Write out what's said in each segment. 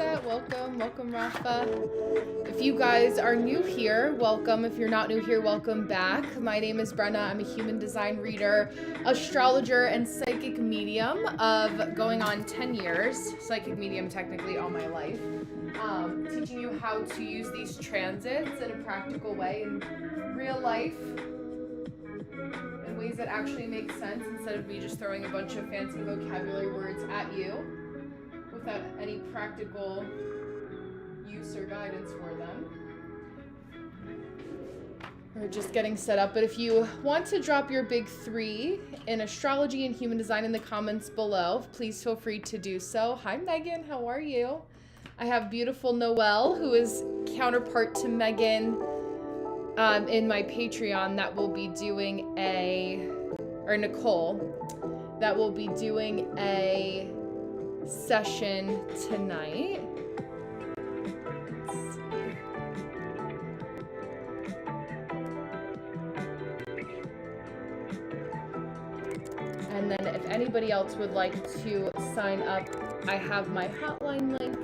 set. Welcome, Rafa. If you guys are new here, welcome. If you're not new here, welcome back. My name is Brenna. I'm a human design reader, astrologer, and psychic medium of going on 10 years. Psychic medium technically all my life. Teaching you how to use these transits in a practical way in real life, in ways that actually make sense instead of me just throwing a bunch of fancy vocabulary words at you without any practical use or guidance for them. We're just getting set up, but if you want to drop your big 3 in astrology and human design in the comments below, please feel free to do so. Hi Megan, how are you? I have beautiful Noelle, who is counterpart to Megan in my Patreon, that will be doing Nicole, that will be doing a session tonight. Let's see. And then if anybody else would like to sign up, I have my hotline link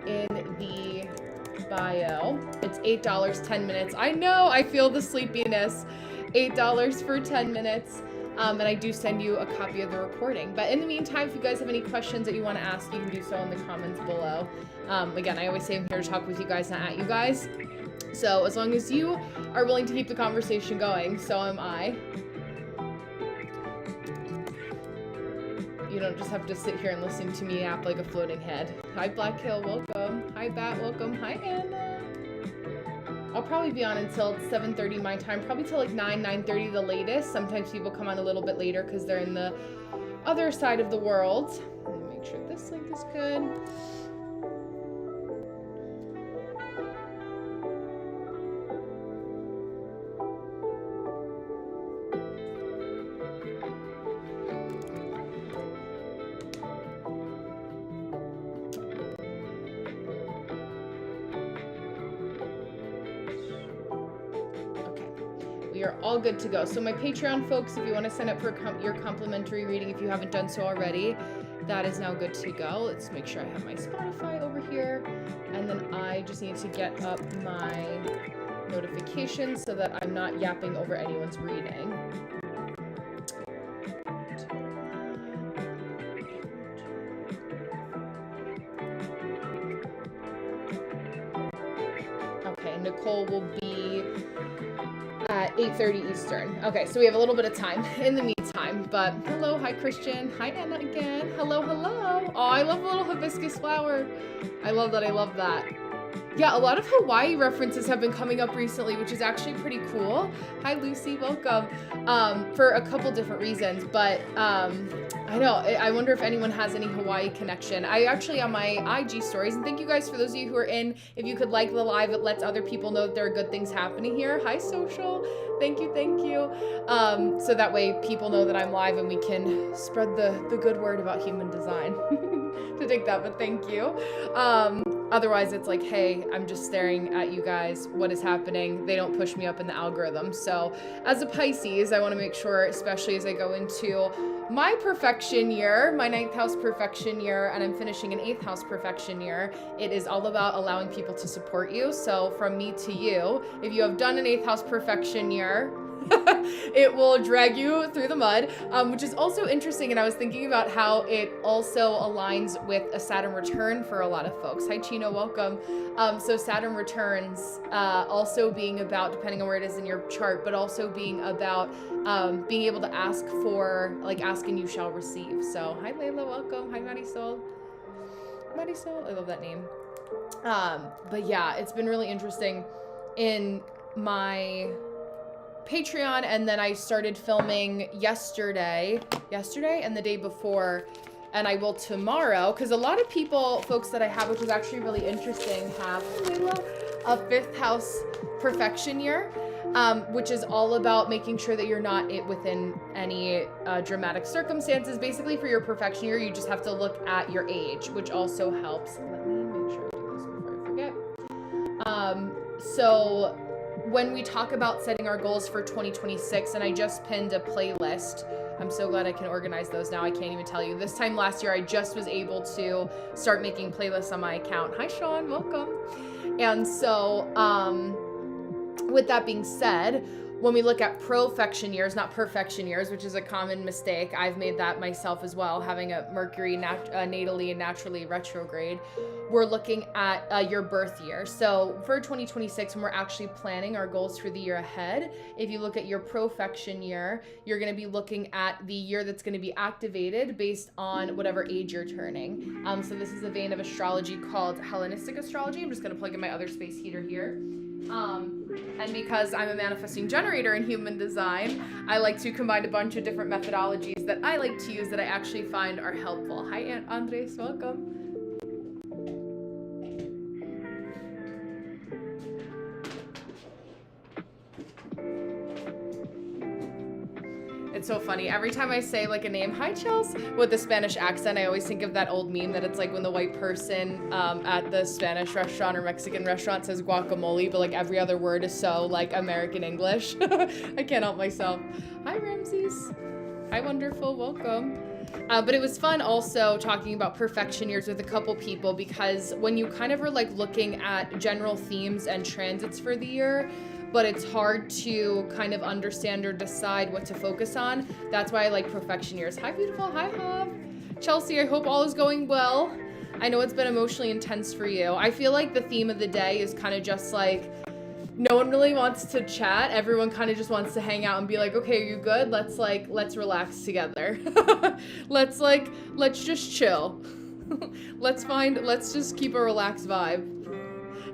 in the bio. It's $8, 10 minutes. I know, I feel the sleepiness. $8 for 10 minutes. And I do send you a copy of the recording. But in the meantime, if you guys have any questions that you want to ask, you can do so in the comments below. Again, I always say I'm here to talk with you guys, not at you guys. So as long as you are willing to keep the conversation going, so am I. You don't just have to sit here and listen to me yap like a floating head. Hi Black Hill, welcome. Hi Bat, welcome. Hi Anna. I'll probably be on until 7:30 my time, probably till like 9:30 the latest. Sometimes people come on a little bit later because they're in the other side of the world. Let me make sure this link is good. We are all good to go. So my Patreon folks, if you want to sign up for your complimentary reading, if you haven't done so already, that is now good to go. Let's make sure I have my Spotify over here. And then I just need to get up my notifications so that I'm not yapping over anyone's reading. Okay, Nicole will be at 8:30 Eastern. Okay, so we have a little bit of time in the meantime, but hello, hi Christian, hi Anna again, hello. Oh, I love the little hibiscus flower. I love that. Yeah, a lot of Hawaii references have been coming up recently, which is actually pretty cool. Hi Lucy, welcome. For a couple different reasons, but I know, I wonder if anyone has any Hawaii connection. I actually on my IG stories, and thank you guys for those of you who are in, if you could like the live, it lets other people know that there are good things happening here. Hi social, thank you. So that way people know that I'm live and we can spread the good word about human design. To take that, but thank you. Otherwise it's like, hey, I'm just staring at you guys. What is happening? They don't push me up in the algorithm. So as a Pisces, I want to make sure, especially as I go into my perfection year, my 9th house perfection year, and I'm finishing an 8th house perfection year, it is all about allowing people to support you. So from me to you, if you have done an 8th house perfection year, it will drag you through the mud, which is also interesting. And I was thinking about how it also aligns with a Saturn return for a lot of folks. Hi Chino, welcome. So Saturn returns also being about, depending on where it is in your chart, but also being about being able to ask for, like, ask and you shall receive. So hi Layla, welcome. Hi Marisol, I love that name. But yeah, it's been really interesting in my Patreon, and then I started filming yesterday and the day before, and I will tomorrow, because a lot of people, folks that I have, which is actually really interesting, have a 5th house perfection year, which is all about making sure that you're not within any dramatic circumstances. Basically, for your perfection year, you just have to look at your age, which also helps. Let me make sure I do this before I forget. So when we talk about setting our goals for 2026, and I just pinned a playlist. I'm so glad I can organize those now. I can't even tell you. This time last year, I just was able to start making playlists on my account. Hi, Sean. Welcome. And so, with that being said, when we look at profection years, not perfection years, which is a common mistake, I've made that myself as well, having a Mercury natally and naturally retrograde, we're looking at your birth year. So for 2026, when we're actually planning our goals for the year ahead, if you look at your profection year, you're going to be looking at the year that's going to be activated based on whatever age you're turning. So this is a vein of astrology called Hellenistic astrology. I'm just going to plug in my other space heater here. And because I'm a manifesting generator in human design, I like to combine a bunch of different methodologies that I like to use that I actually find are helpful. Hi, Andres, welcome. It's so funny. Every time I say like a name, hi Chels, with the Spanish accent, I always think of that old meme that it's like when the white person at the Spanish restaurant or Mexican restaurant says guacamole, but like every other word is so like American English. I can't help myself. Hi Ramses. Hi Wonderful, welcome. But it was fun also talking about perfection years with a couple people, because when you kind of are like looking at general themes and transits for the year, but it's hard to kind of understand or decide what to focus on. That's why I like perfection years. Hi, beautiful. Hi, Hob. Chelsea, I hope all is going well. I know it's been emotionally intense for you. I feel like the theme of the day is kind of just like, no one really wants to chat. Everyone kind of just wants to hang out and be like, okay, are you good? Let's relax together. let's just chill. let's just keep a relaxed vibe.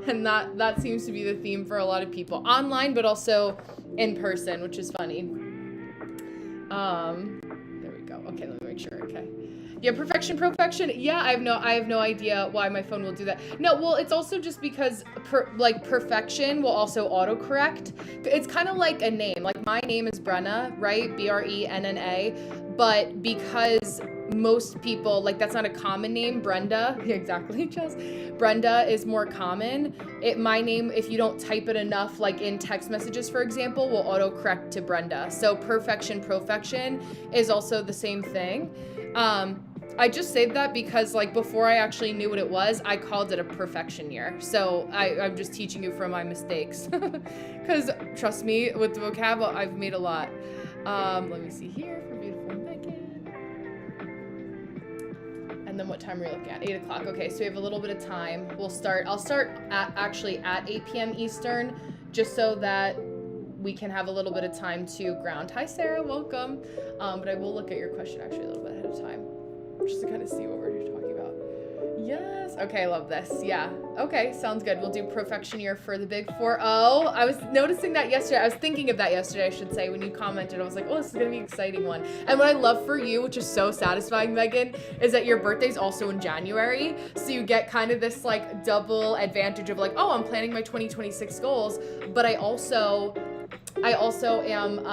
And that seems to be the theme for a lot of people online, but also in person, which is funny. There we go. Okay, let me make sure. Okay. Yeah, perfection. Yeah, I have no idea why my phone will do that. No, well, it's also just because perfection will also autocorrect. It's kind of like a name. Like my name is Brenna, right? Brenna, but because most people, like that's not a common name, Brenda. Yeah, exactly, Jess. Brenda is more common. My name, if you don't type it enough, like in text messages, for example, will autocorrect to Brenda. So profection is also the same thing. I just saved that because like before I actually knew what it was, I called it a perfection year. So I'm just teaching you from my mistakes. Because trust me, with the vocab, I've made a lot. Let me see here for beautiful Megan. And then what time are we looking at? 8 o'clock. Okay, so we have a little bit of time. I'll start at 8 p.m. Eastern, just so that we can have a little bit of time to ground. Hi, Sarah, welcome. But I will look at your question actually a little bit ahead of time, just to kind of see what we're talking about. Yes. Okay, I love this. Yeah. Okay, sounds good. We'll do perfection year for the big 4-0. I was noticing that yesterday. I was thinking of that yesterday, I should say, when you commented. I was like, oh, this is going to be an exciting one. And what I love for you, which is so satisfying, Megan, is that your birthday's also in January. So you get kind of this like double advantage of like, oh, I'm planning my 2026 goals, but I also am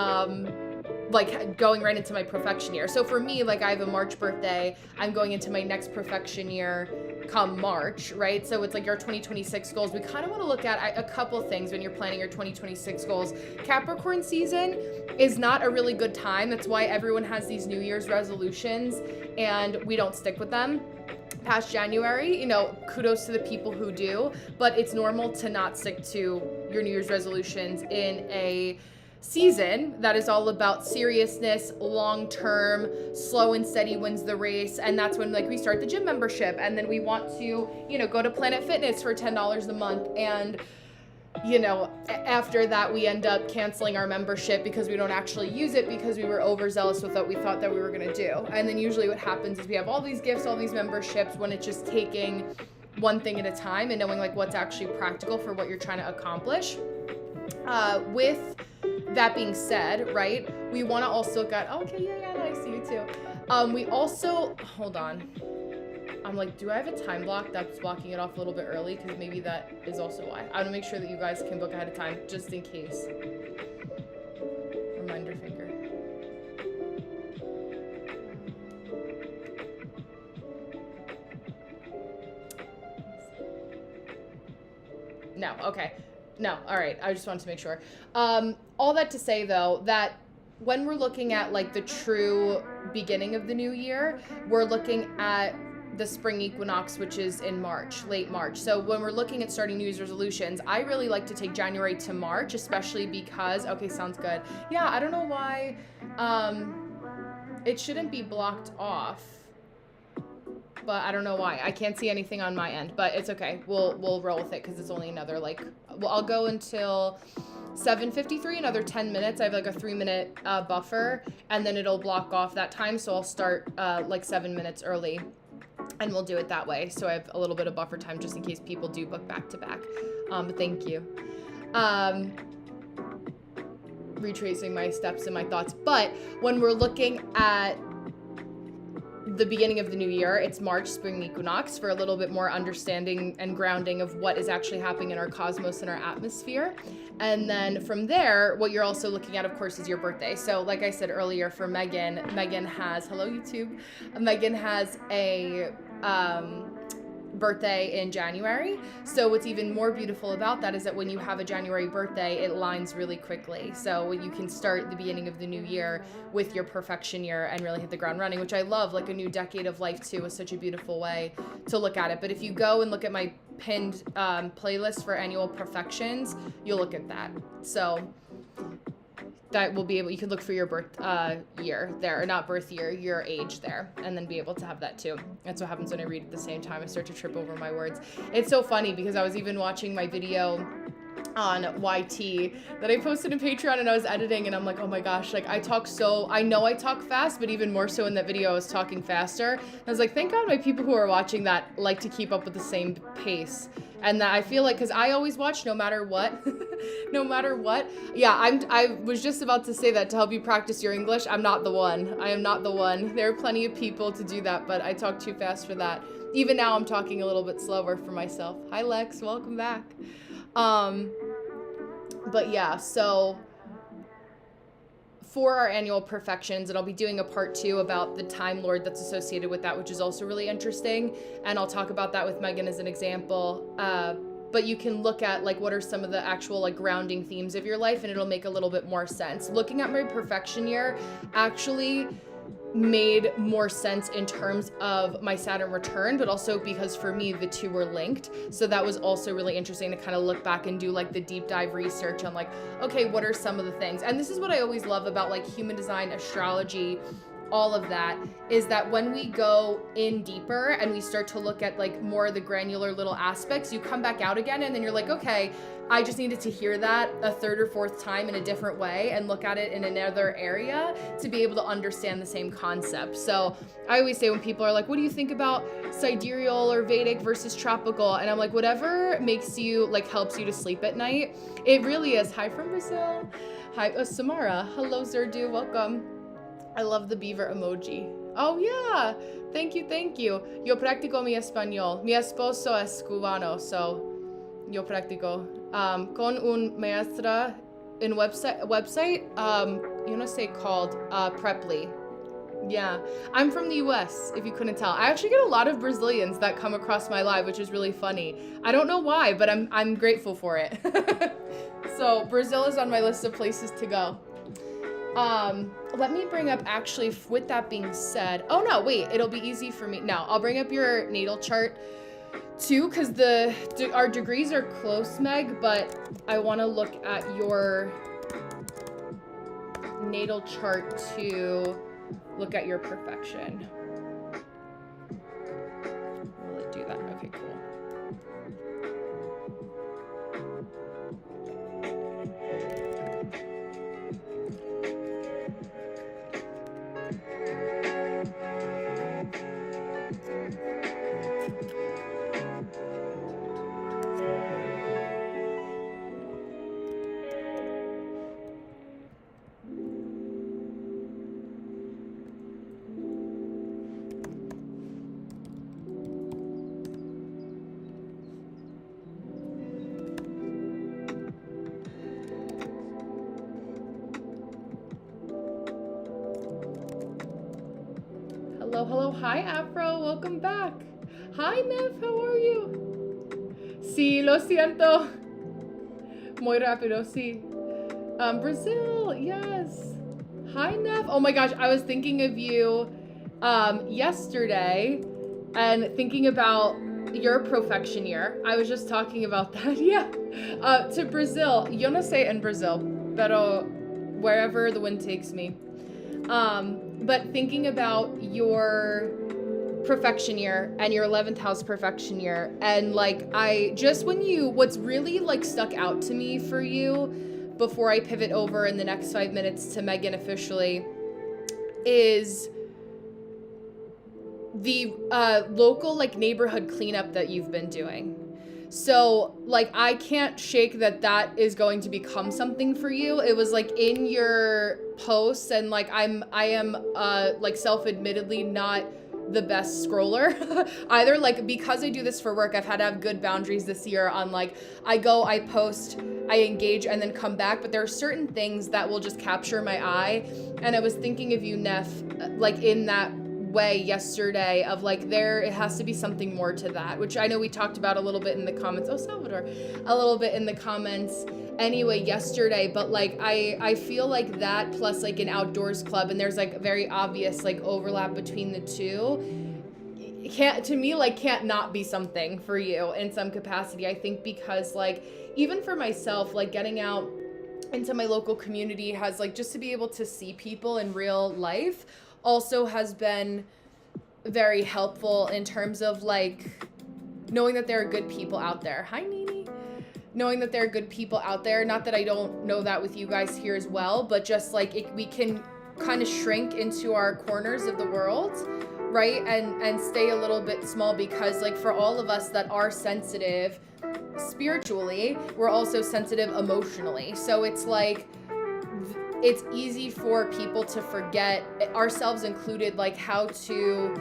like going right into my perfection year. So for me, like I have a March birthday, I'm going into my next perfection year come March, right? So it's like your 2026 goals. We kind of want to look at a couple things when you're planning your 2026 goals. Capricorn season is not a really good time. That's why everyone has these New Year's resolutions and we don't stick with them past January. You know, kudos to the people who do, but it's normal to not stick to your New Year's resolutions in a season that is all about seriousness, long-term, slow and steady wins the race. And that's when like we start the gym membership, and then we want to, you know, go to Planet Fitness for $10 a month, and you know, after that we end up canceling our membership because we don't actually use it because we were overzealous with what we thought that we were going to do. And then usually what happens is we have all these gifts, all these memberships, when it's just taking one thing at a time and knowing like what's actually practical for what you're trying to accomplish. With that being said, right, we want to also look at, okay, yeah, I see you too. We also, hold on. I'm like, do I have a time block that's blocking it off a little bit early? Because maybe that is also why. I want to make sure that you guys can book ahead of time, just in case. Reminder finger. No, okay. No, all right. I just wanted to make sure. All that to say, though, that when we're looking at like the true beginning of the new year, we're looking at the spring equinox, which is in March, late March. So when we're looking at starting New Year's resolutions, I really like to take January to March, especially because, okay, sounds good. Yeah, I don't know why it shouldn't be blocked off, but I don't know why. I can't see anything on my end, but it's okay. We'll roll with it because it's only another I'll go until 7:53, another 10 minutes. I have like a 3-minute buffer, and then it'll block off that time. So I'll start like 7 minutes early, and we'll do it that way. So I have a little bit of buffer time just in case people do book back to back. But thank you. Retracing my steps and my thoughts. But when we're looking at the beginning of the new year, it's March, spring equinox, for a little bit more understanding and grounding of what is actually happening in our cosmos and our atmosphere. And then from there, what you're also looking at, of course, is your birthday. So like I said earlier, for Megan has, hello YouTube, Megan has a birthday in January. So what's even more beautiful about that is that when you have a January birthday, it lines really quickly. So you can start the beginning of the new year with your perfection year and really hit the ground running, which I love. Like a new decade of life too is such a beautiful way to look at it. But if you go and look at my pinned playlist for annual perfections, you'll look at that. So that will be able, you could look for your birth year there, or not birth year, your age there, and then be able to have that too. That's what happens when I read at the same time. I start to trip over my words. It's so funny because I was even watching my video on YT that I posted in Patreon, and I was editing, and I'm like, oh my gosh, like I know I talk fast, but even more so in that video I was talking faster. I was like, thank God my people who are watching that like to keep up with the same pace. And that I feel like, because I always watch no matter what, no matter what. Yeah, I was just about to say that to help you practice your English. I'm not the one. I am not the one. There are plenty of people to do that, but I talk too fast for that. Even now I'm talking a little bit slower for myself. Hi Lex, welcome back. But yeah, so for our annual perfections, and I'll be doing a part 2 about the Time Lord that's associated with that, which is also really interesting, and I'll talk about that with Megan as an example. But you can look at like what are some of the actual like grounding themes of your life, and it'll make a little bit more sense. Looking at my perfection year actually made more sense in terms of my Saturn return, but also because for me the two were linked. So that was also really interesting to kind of look back and do like the deep dive research on like, okay, what are some of the things? And this is what I always love about like human design, astrology, all of that, is that when we go in deeper and we start to look at like more of the granular little aspects, you come back out again and then you're like, okay, I just needed to hear that a third or fourth time in a different way and look at it in another area to be able to understand the same concept. So I always say when people are like, what do you think about sidereal or Vedic versus tropical? And I'm like, whatever makes you, like helps you to sleep at night. It really is. Hi from Brazil. Hi, Samara. Hello, Zerdu. Welcome. I love the beaver emoji. Oh yeah, thank you, thank you. Yo practico mi español. Mi esposo es cubano, so yo practico. Con un maestra in website, you know, say called Preply. Yeah, I'm from the US, if you couldn't tell. I actually get a lot of Brazilians that come across my live, which is really funny. I don't know why, but I'm grateful for it. So Brazil is on my list of places to go. Let me bring up, actually, with that being said, oh no, wait, it'll be easy for me. No, I'll bring up your natal chart too, because our degrees are close, Meg, but I want to look at your natal chart to look at your perfection. Will it do that? Okay, cool. Hello, hi Afro, welcome back. Hi Nev, how are you? Sí, lo siento. Muy rápido, sí. Brazil, yes. Hi, Neff. Oh my gosh, I was thinking of you yesterday and thinking about your profection year. I was just talking about that, yeah. To Brazil. Yo no sé en Brazil, pero wherever the wind takes me. But thinking about your perfection year and your 11th house perfection year, and like what's really like stuck out to me for you before I pivot over in the next 5 minutes to Megan officially is the local like neighborhood cleanup that you've been doing. So like I can't shake that is going to become something for you. It was like in your posts, and like I am like self-admittedly not the best scroller either, like because I do this for work. I've had to have good boundaries this year on like I post, I engage, and then come back, but there are certain things that will just capture my eye. And I was thinking of you, Neff, like in that way yesterday of like it has to be something more to that, which I know we talked about a little bit in the comments. Oh, Salvador, a little bit in the comments anyway yesterday, but like I feel like that plus like an outdoors club, and there's like very obvious like overlap between the two, can't not be something for you in some capacity. I think because like even for myself, like getting out into my local community has like just to be able to see people in real life also has been very helpful in terms of like knowing that there are good people out there. Hi, Nini. Knowing that there are good people out there. Not that I don't know that with you guys here as well, but just like we can kind of shrink into our corners of the world, right? And stay a little bit small, because like for all of us that are sensitive spiritually, we're also sensitive emotionally. So it's like it's easy for people to forget, ourselves included, like how to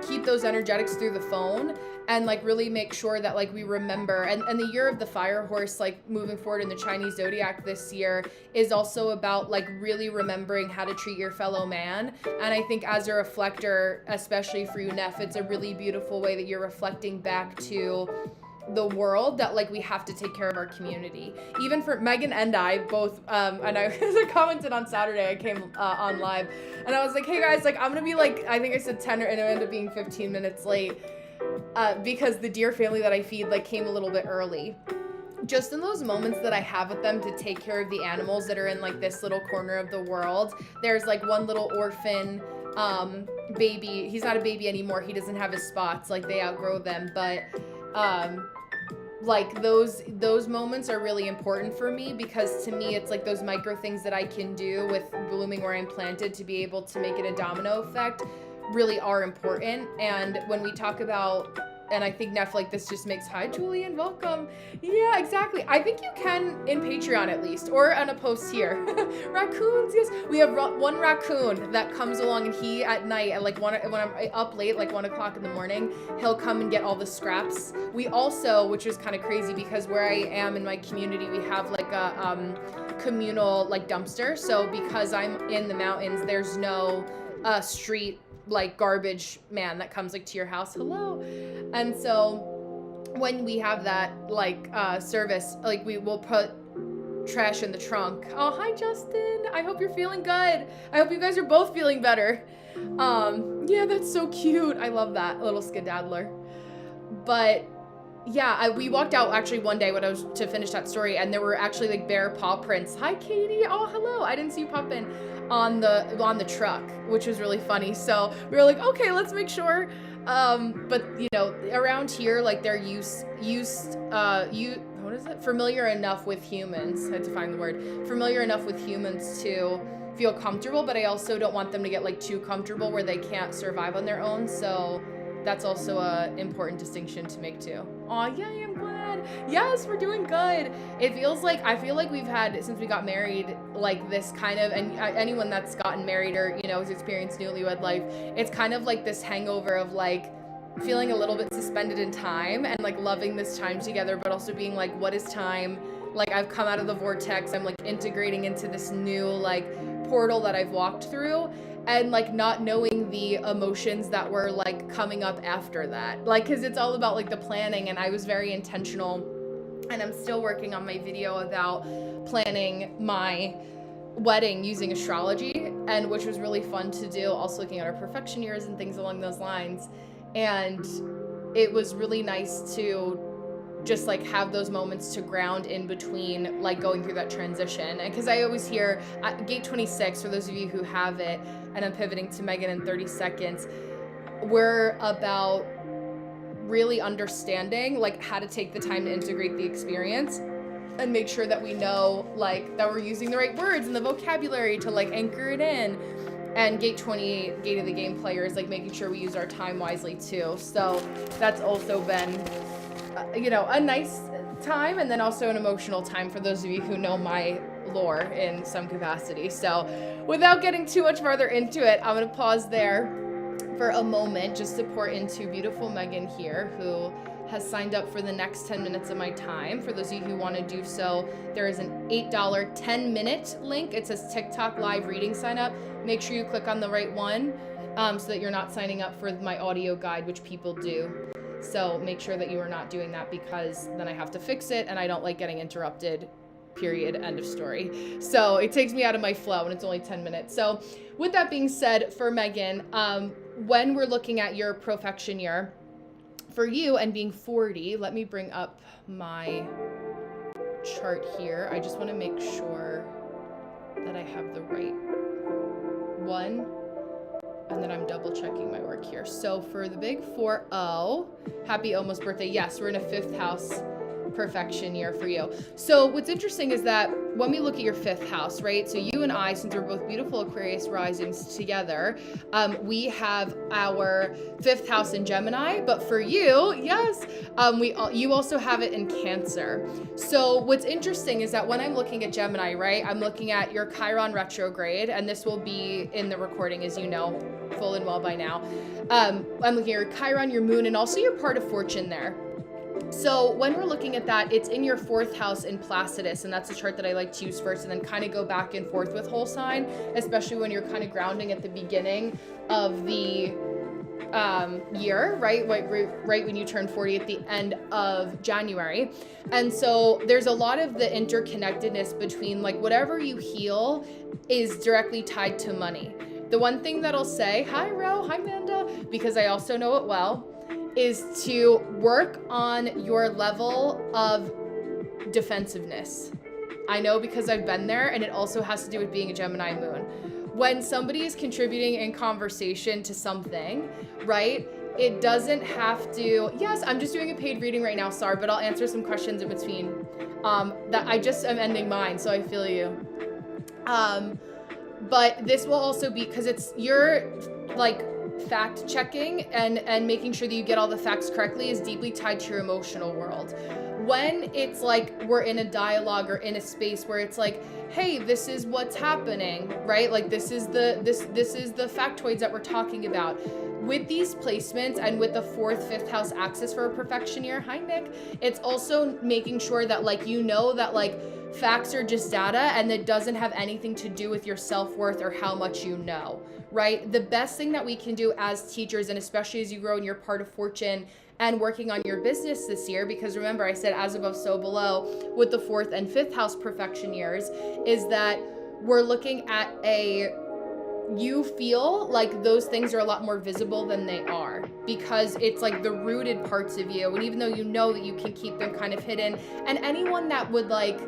keep those energetics through the phone and like really make sure that like we remember. And the year of the fire horse, like moving forward in the Chinese zodiac this year, is also about like really remembering how to treat your fellow man. And I think as a reflector, especially for you, Neff, it's a really beautiful way that you're reflecting back to the world that like we have to take care of our community. Even for Megan and I both, and I commented on Saturday, I came on live and I was like, hey guys, like I'm gonna be like, I think I said 10 and it ended up being 15 minutes late because the deer family that I feed like came a little bit early. Just in those moments that I have with them to take care of the animals that are in like this little corner of the world. There's like one little orphan baby. He's not a baby anymore. He doesn't have his spots, like they outgrow them, but like those moments are really important for me, because to me it's like those micro things that I can do with blooming where I'm planted to be able to make it a domino effect really are important. And when we talk about, and I think Neff, like this just makes, hi Julian, welcome. Yeah, exactly. I think you can in Patreon at least, or on a post here. Raccoons, yes. We have one raccoon that comes along, and he at night at like when I'm up late, like 1 o'clock in the morning, he'll come and get all the scraps. We also, which is kind of crazy because where I am in my community, we have like a communal like dumpster. So because I'm in the mountains, there's no street like garbage man that comes like to your house. Hello. And so when we have that like service, like we will put trash in the trunk. Oh, hi Justin, I hope you're feeling good. I hope you guys are both feeling better. Yeah, that's so cute. I love that little skedaddler. But yeah, we walked out actually one day when I was to finish that story, and there were actually like bear paw prints. Hi Katie. Oh, hello. I didn't see you pop in on the truck, which was really funny. So we were like, okay, let's make sure. But you know, around here, like they're familiar enough with humans. I had to find the word. Familiar enough with humans to feel comfortable, but I also don't want them to get like too comfortable where they can't survive on their own. So that's also a important distinction to make too. Aw, yeah, I'm glad. Yes, we're doing good. I feel like we've had, since we got married, like this kind of, and anyone that's gotten married or, you know, has experienced newlywed life, it's kind of like this hangover of like feeling a little bit suspended in time and like loving this time together, but also being like, what is time? Like I've come out of the vortex. I'm like integrating into this new like portal that I've walked through. And like not knowing the emotions that were like coming up after that, like because it's all about like the planning, and I was very intentional And I'm still working on my video about planning my wedding using astrology, and which was really fun to do, also looking at our perfection years and things along those lines. And it was really nice to just like have those moments to ground in between, like going through that transition. And because I always hear gate 26, for those of you who have it, and I'm pivoting to Megan in 30 seconds, we're about really understanding like how to take the time to integrate the experience and make sure that we know like that we're using the right words and the vocabulary to like anchor it in. And gate 28, gate of the game players, like making sure we use our time wisely too. So that's also been a nice time, and then also an emotional time for those of you who know my lore in some capacity. So without getting too much farther into it, I'm going to pause there for a moment just to pour into beautiful Megan here, who has signed up for the next 10 minutes of my time. For those of you who want to do so, there is an $8 10-minute link. It says TikTok live reading sign up. Make sure you click on the right one so that you're not signing up for my audio guide, which people do. So make sure that you are not doing that, because then I have to fix it and I don't like getting interrupted, period, end of story. So it takes me out of my flow and it's only 10 minutes. So with that being said, for Megan, when we're looking at your profection year, for you and being 40, let me bring up my chart here. I just want to make sure that I have the right one. And then I'm double checking my work here. So for the big 4-0, happy almost birthday. Yes, we're in a 5th house perfection year for you. So what's interesting is that when we look at your 5th house, right? So you and I, since we're both beautiful Aquarius risings together, we have our 5th house in Gemini, but for you, yes, you also have it in Cancer. So what's interesting is that when I'm looking at Gemini, right, I'm looking at your Chiron retrograde, and this will be in the recording, as you know, full and well by now. I'm looking at your Chiron, your moon, and also your part of fortune there. So when we're looking at that, it's in your 4th house in Placidus, and that's the chart that I like to use first, and then kind of go back and forth with whole sign, especially when you're kind of grounding at the beginning of the year, right when you turn 40 at the end of January. And so there's a lot of the interconnectedness between like whatever you heal is directly tied to money. The one thing that I'll say, hi Ro, hi Amanda, because I also know it well, is to work on your level of defensiveness. I know because I've been there, and it also has to do with being a Gemini moon. When somebody is contributing in conversation to something, right, it doesn't have to, yes, I'm just doing a paid reading right now, sorry, but I'll answer some questions in between. That I just am ending mine, so I feel you. But this will also be, because it's your, like, fact checking and making sure that you get all the facts correctly is deeply tied to your emotional world. When it's like we're in a dialogue or in a space where it's like, hey, this is what's happening, right? Like this is the factoids that we're talking about. With these placements and with the 4th, 5th house axis for a perfection year, hi Nick, it's also making sure that like you know that like facts are just data and that doesn't have anything to do with your self-worth or how much you know, right? The best thing that we can do as teachers, and especially as you grow in your part of fortune and working on your business this year, because remember I said as above so below with the 4th and 5th house perfection years, is that we're looking at you feel like those things are a lot more visible than they are, because it's like the rooted parts of you, and even though you know that you can keep them kind of hidden, and anyone that would like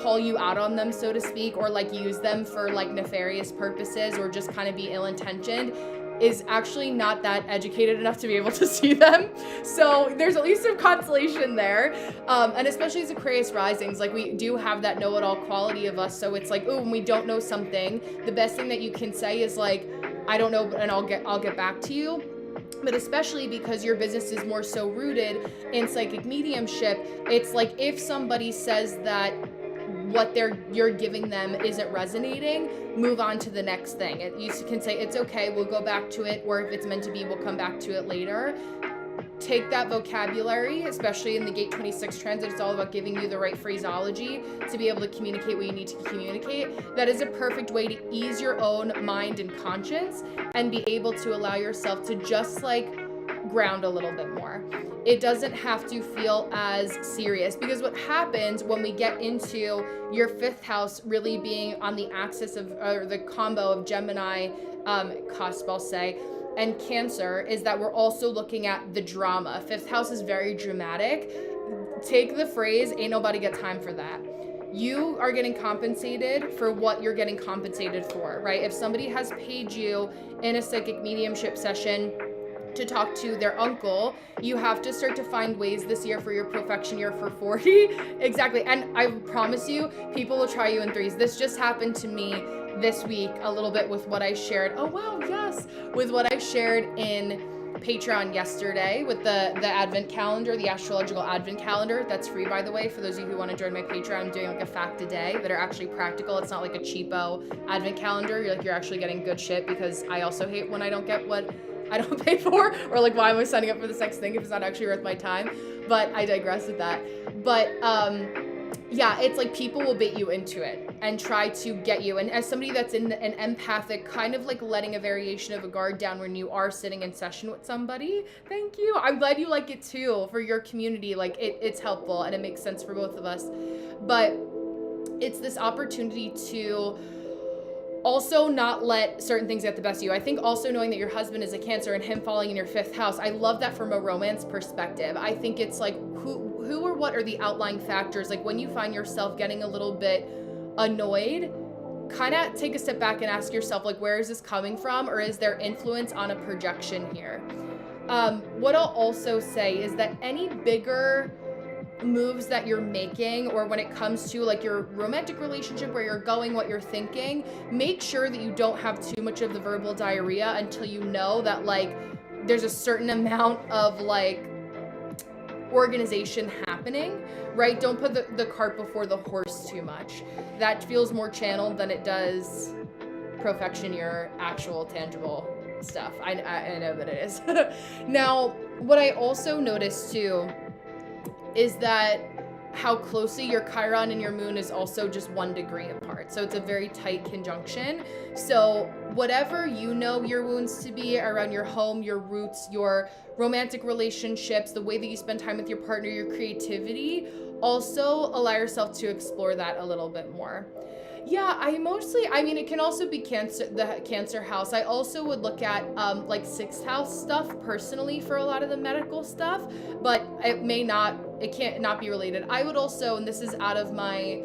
call you out on them, so to speak, or like use them for like nefarious purposes or just kind of be ill-intentioned is actually not that educated enough to be able to see them. So there's at least some consolation there. And especially as Aquarius risings, like we do have that know-it-all quality of us. So it's like, oh, when we don't know something, the best thing that you can say is like, I don't know, and I'll get back to you. But especially because your business is more so rooted in psychic mediumship, it's like if somebody says that what you're giving them isn't resonating, move on to the next thing. You can say, it's okay, we'll go back to it, or if it's meant to be, we'll come back to it later. Take that vocabulary, especially in the gate 26 transit, it's all about giving you the right phraseology to be able to communicate what you need to communicate. That is a perfect way to ease your own mind and conscience and be able to allow yourself to just like ground a little bit more. It doesn't have to feel as serious, because what happens when we get into your 5th house really being on the axis of, or the combo of Gemini, cusp, I'll say, and Cancer, is that we're also looking at the drama. 5th house is very dramatic. Take the phrase, ain't nobody got time for that. You are getting compensated for what you're getting compensated for, right? If somebody has paid you in a psychic mediumship session to talk to their uncle, you have to start to find ways this year for your perfection year for 40. Exactly. And I promise you, people will try you in 3s. This just happened to me this week a little bit with what I shared. Oh, wow. Yes. With what I shared in Patreon yesterday with the advent calendar, the astrological advent calendar. That's free, by the way, for those of you who want to join my Patreon. I'm doing like a fact a day that are actually practical. It's not like a cheapo advent calendar. You're actually getting good shit, because I also hate when I don't get what I don't pay for, or like, why am I signing up for this next thing if it's not actually worth my time? But I digress with that. But yeah, it's like people will bait you into it and try to get you. And as somebody that's in an empathic, kind of like letting a variation of a guard down when you are sitting in session with somebody. Thank you. I'm glad you like it too, for your community. Like it's helpful and it makes sense for both of us. But it's this opportunity to also not let certain things get the best of you. I think also knowing that your husband is a Cancer and him falling in your 5th house, I love that from a romance perspective. I think it's like who or what are the outlying factors? Like when you find yourself getting a little bit annoyed, kind of take a step back and ask yourself, like, where is this coming from? Or is there influence on a projection here? What I'll also say is that any bigger moves that you're making, or when it comes to like your romantic relationship, where you're going, what you're thinking, make sure that you don't have too much of the verbal diarrhea until you know that like there's a certain amount of like organization happening, right? Don't put the cart before the horse too much. That feels more channeled than it does perfection, your actual tangible stuff. I know that it is. Now, what I also noticed too is that how closely your Chiron and your moon is also just 1 degree apart. So it's a very tight conjunction. So whatever you know your wounds to be around your home, your roots, your romantic relationships, the way that you spend time with your partner, your creativity, also allow yourself to explore that a little bit more. Yeah, I mean, it can also be Cancer, the Cancer house. I also would look at like 6th house stuff personally for a lot of the medical stuff, but it can't not be related. I would also, and this is out of my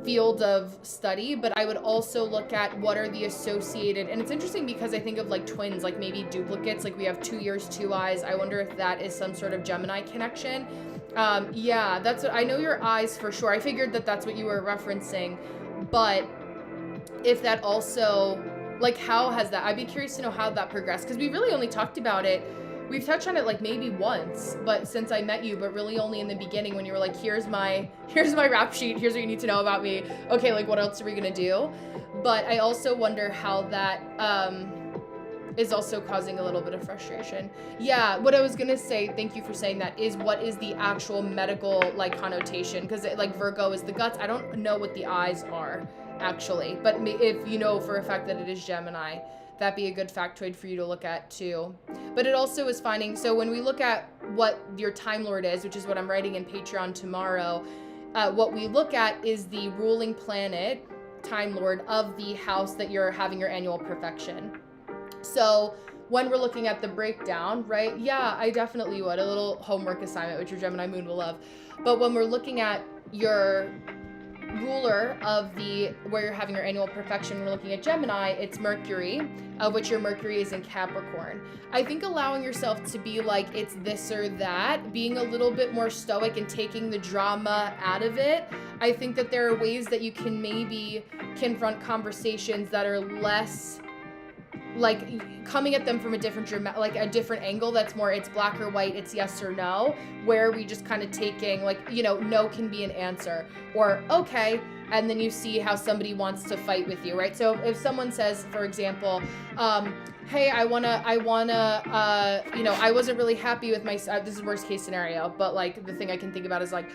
field of study, but I would also look at what are the associated, and it's interesting because I think of like twins, like maybe duplicates, like we have 2 ears, 2 eyes. I wonder if that is some sort of Gemini connection. Yeah, that's what I know, your eyes for sure. I figured that that's what you were referencing. But if that also, like, how has that, I'd be curious to know how that progressed, because we really only talked about it, we've touched on it like maybe once, but since I met you, but really only in the beginning when you were like, here's my rap sheet, here's what you need to know about me. Okay, like what else are we gonna do? But I also wonder how that is also causing a little bit of frustration. Yeah, what I was gonna say, thank you for saying that, is what is the actual medical like connotation? Because like Virgo is the guts. I don't know what the eyes are actually, but if you know for a fact that it is Gemini, that'd be a good factoid for you to look at too. But it also is finding, so when we look at what your Time Lord is, which is what I'm writing in Patreon tomorrow, what we look at is the ruling planet, Time Lord, of the house that you're having your annual perfection. So when we're looking at the breakdown, right? Yeah, I definitely would. A little homework assignment, which your Gemini moon will love. But when we're looking at your ruler of where you're having your annual perfection, we're looking at Gemini, it's Mercury, of which your Mercury is in Capricorn. I think allowing yourself to be like, it's this or that, being a little bit more stoic and taking the drama out of it. I think that there are ways that you can maybe confront conversations that are less like coming at them from a different angle, that's more it's black or white, it's yes or no, where we just kind of taking like, you know, no can be an answer, or okay, and then you see how somebody wants to fight with you, right? So if someone says, for example, hey, I wanna, you know, I wasn't really happy with my, this is worst case scenario, but like the thing I can think about is like,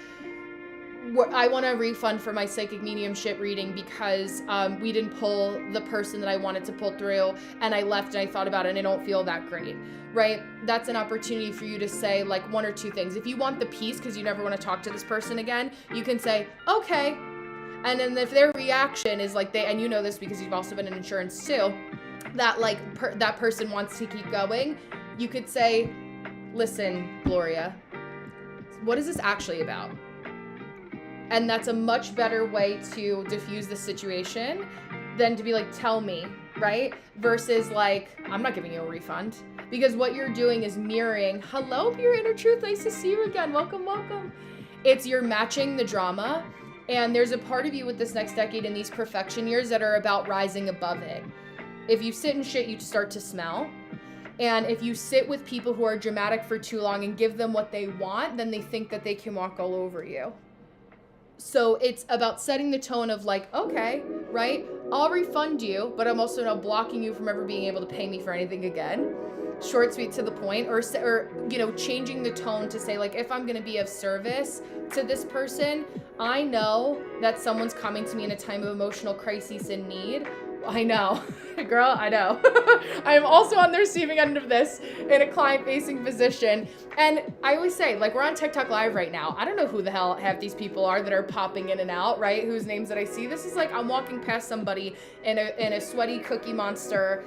I want a refund for my psychic mediumship reading because we didn't pull the person that I wanted to pull through, and I left and I thought about it and I don't feel that great, right? That's an opportunity for you to say like one or two things. If you want the peace because you never want to talk to this person again, you can say, okay. And then if their reaction is like and you know this because you've also been in insurance too, that like that person wants to keep going, you could say, listen, Gloria, what is this actually about? And that's a much better way to diffuse the situation than to be like, tell me, right? Versus like, I'm not giving you a refund. Because what you're doing is mirroring, hello, pure inner truth, nice to see you again, welcome, welcome. It's you're matching the drama, and there's a part of you with this next decade in these perfection years that are about rising above it. If you sit in shit, you start to smell. And if you sit with people who are dramatic for too long and give them what they want, then they think that they can walk all over you. So it's about setting the tone of like, okay, right? I'll refund you, but I'm also not blocking you from ever being able to pay me for anything again. Short, sweet, to the point, or you know, changing the tone to say like, if I'm going to be of service to this person, I know that someone's coming to me in a time of emotional crisis and need. I know, girl, I know. I'm also on the receiving end of this in a client-facing position. And I always say, like, we're on TikTok Live right now. I don't know who the hell half these people are that are popping in and out, right? Whose names that I see. This is like I'm walking past somebody in a sweaty Cookie Monster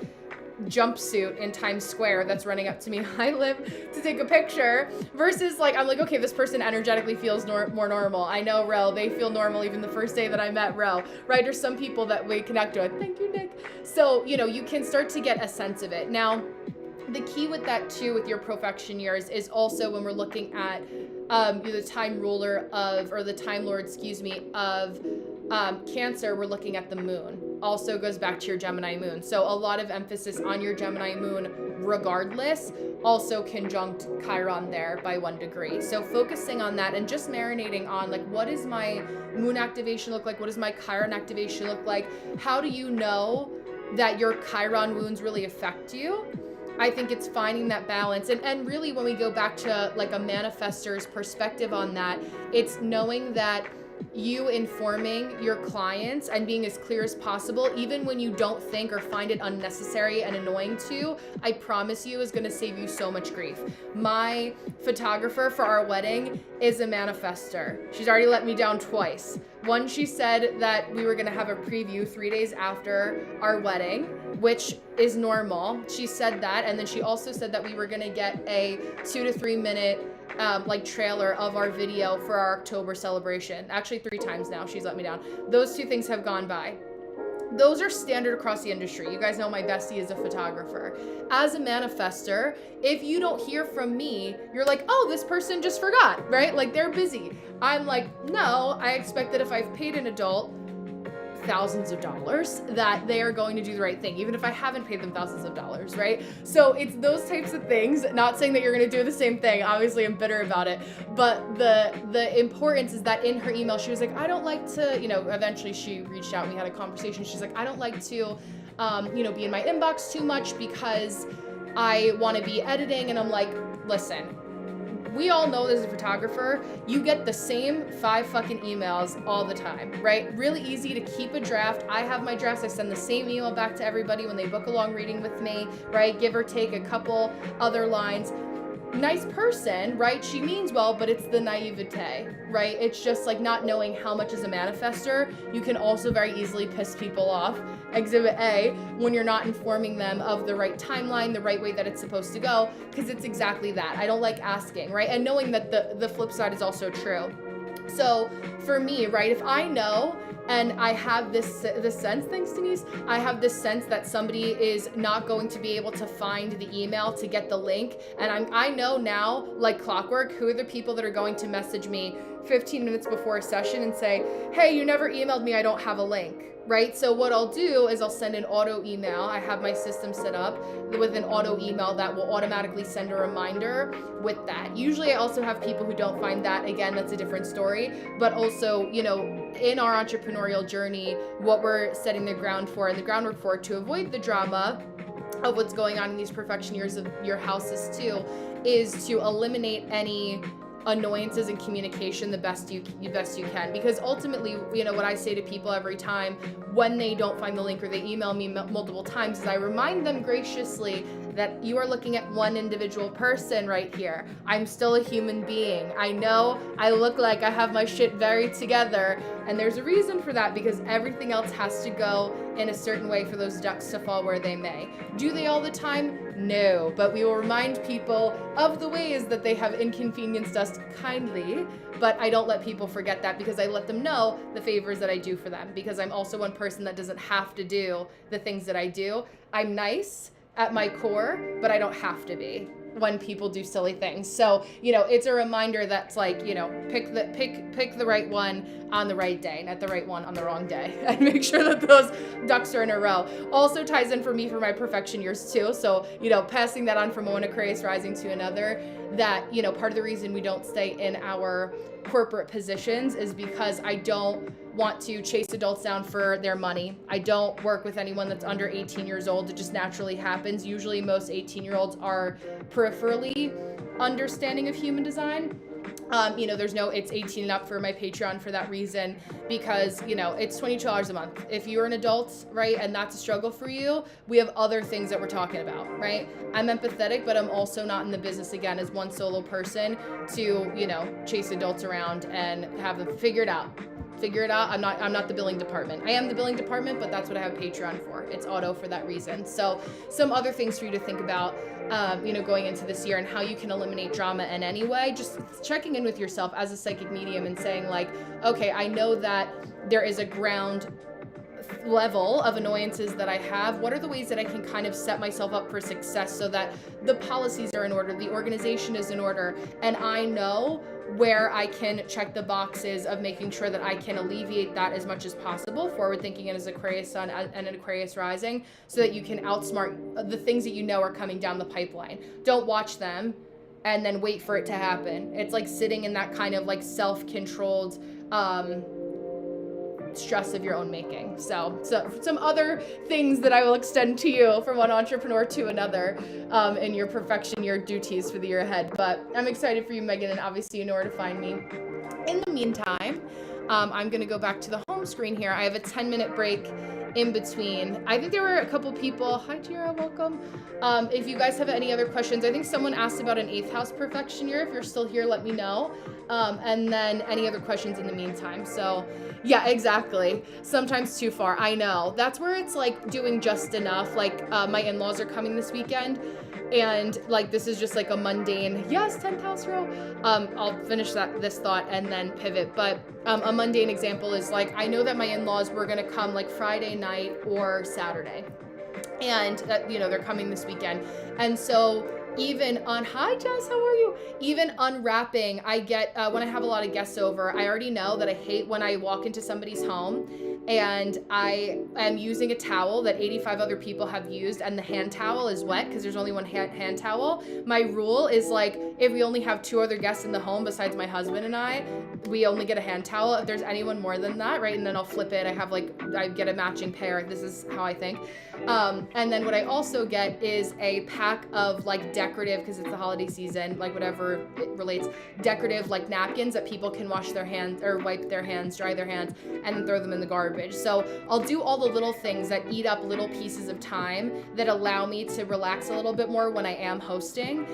jumpsuit in Times Square that's running up to me. I live to take a picture versus like, I'm like, okay, this person energetically feels more normal. I know Rel, they feel normal even the first day that I met Rel, right? There's some people that we connect with. Thank you, Nick. So, you know, you can start to get a sense of it. Now, the key with that too, with your perfection years, is also when we're looking at the time ruler of, or the time lord, of Cancer, we're looking at the moon. Also goes back to your Gemini moon. So a lot of emphasis on your Gemini moon regardless, also conjunct Chiron there by 1 degree. So focusing on that and just marinating on like, what does my moon activation look like? What does my Chiron activation look like? How do you know that your Chiron wounds really affect you? I think it's finding that balance. And really when we go back to like a manifestor's perspective on that, it's knowing that you informing your clients and being as clear as possible, even when you don't think or find it unnecessary and annoying to, I promise you is going to save you so much grief. My photographer for our wedding is a manifestor. She's already let me down twice. One, she said that we were going to have a preview 3 days after our wedding, which is normal. She said that. And then she also said that we were going to get a 2 to 3 minute like trailer of our video for our October celebration. Actually 3 times now she's let me down. Those 2 things have gone by. Those are standard across the industry. You guys know my bestie is a photographer. As a manifestor, if you don't hear from me, you're like, oh, this person just forgot, right? Like they're busy. I'm like, no, I expect that if I've paid an adult thousands of dollars, that they are going to do the right thing, even if I haven't paid them thousands of dollars, right? So it's those types of things, not saying that you're going to do the same thing. Obviously I'm bitter about it, but the importance is that in her email, she was like, I don't like to, you know, eventually she reached out and we had a conversation. She's like, I don't like to, you know, be in my inbox too much because I want to be editing. And I'm like, listen, we all know as a photographer, you get the same 5 fucking emails all the time, right? Really easy to keep a draft. I have my drafts. I send the same email back to everybody when they book a long reading with me, right? Give or take a couple other lines. Nice person, right? She means well, but it's the naivete, right? It's just like not knowing how much as a manifestor, you can also very easily piss people off. Exhibit A, when you're not informing them of the right timeline, the right way that it's supposed to go, because it's exactly that. I don't like asking, right? And knowing that the flip side is also true. So for me, right, if I know and I have this sense, thanks Denise, I have this sense that somebody is not going to be able to find the email to get the link, and I know now, like clockwork, who are the people that are going to message me 15 minutes before a session and say, hey, you never emailed me, I don't have a link. Right? So what I'll do is I'll send an auto email. I have my system set up with an auto email that will automatically send a reminder with that. Usually I also have people who don't find that. Again, that's a different story. But also, you know, in our entrepreneurial journey, what we're setting the ground for and the groundwork for to avoid the drama of what's going on in these perfection years of your houses too, is to eliminate any annoyances in communication the best you can, because ultimately, you know, what I say to people every time when they don't find the link or they email me multiple times is I remind them graciously that you are looking at one individual person right here. I'm still a human being. I know I look like I have my shit very together, and there's a reason for that, because everything else has to go in a certain way for those ducks to fall where they may. Do they all the time? No, but we will remind people of the ways that they have inconvenienced us kindly, but I don't let people forget that, because I let them know the favors that I do for them, because I'm also one person that doesn't have to do the things that I do. I'm nice at my core, but I don't have to be when people do silly things. So, you know, it's a reminder that's like, you know, pick the right one on the right day, not the right one on the wrong day, and make sure that those ducks are in a row. Also ties in for me for my perfection years too. So, you know, passing that on from one Aquarius rising to another, that, you know, part of the reason we don't stay in our corporate positions is because I don't want to chase adults down for their money. I don't work with anyone that's under 18 years old. It just naturally happens. Usually most 18-year-olds are peripherally understanding of human design. You know, it's 18 and up for my Patreon for that reason, because, you know, it's $22 a month. If you're an adult, right, and that's a struggle for you, we have other things that we're talking about, right? I'm empathetic, but I'm also not in the business, again, as one solo person to, you know, chase adults around and have them figure it out. I'm not the billing department. I am the billing department, but that's what I have Patreon for. It's auto for that reason. So some other things for you to think about, you know, going into this year, and how you can eliminate drama in any way. Just checking in with yourself as a psychic medium and saying like, okay, I know that there is a ground level of annoyances that I have. What are the ways that I can kind of set myself up for success so that the policies are in order, the organization is in order, and I know where I can check the boxes of making sure that I can alleviate that as much as possible, forward thinking and as Aquarius sun and an Aquarius rising, so that you can outsmart the things that you know are coming down the pipeline. Don't watch them and then wait for it to happen. It's like sitting in that kind of like self-controlled stress of your own making. So some other things that I will extend to you from one entrepreneur to another in your perfection, your duties for the year ahead. But I'm excited for you, Megan, and obviously you know where to find me. In the meantime, I'm going to go back to the home screen here. I have a 10-minute break in between. I think there were a couple people. Hi, Tira, welcome. If you guys have any other questions, I think someone asked about an 8th house perfection year. If you're still here, let me know. And then any other questions in the meantime. So yeah, exactly. Sometimes too far. I know. That's where it's like doing just enough. Like my in-laws are coming this weekend, and like this is just like a mundane, yes, 10th house row. I'll finish this thought and then pivot. But a mundane example is like, I know that my in-laws were gonna come like Friday night or Saturday, and you know, they're coming this weekend. And so even on, hi Jess, how are you? Even unwrapping, I get, when I have a lot of guests over, I already know that I hate when I walk into somebody's home and I am using a towel that 85 other people have used, and the hand towel is wet because there's only one hand towel. My rule is like, if we only have 2 other guests in the home besides my husband and I, we only get a hand towel. If there's anyone more than that, right, and then I'll flip it. I get a matching pair. This is how I think. And then what I also get is a pack of like decorative, because it's the holiday season, like whatever it relates, decorative like napkins that people can wash their hands or wipe their hands, dry their hands, and then throw them in the garbage. So I'll do all the little things that eat up little pieces of time that allow me to relax a little bit more when I am hosting,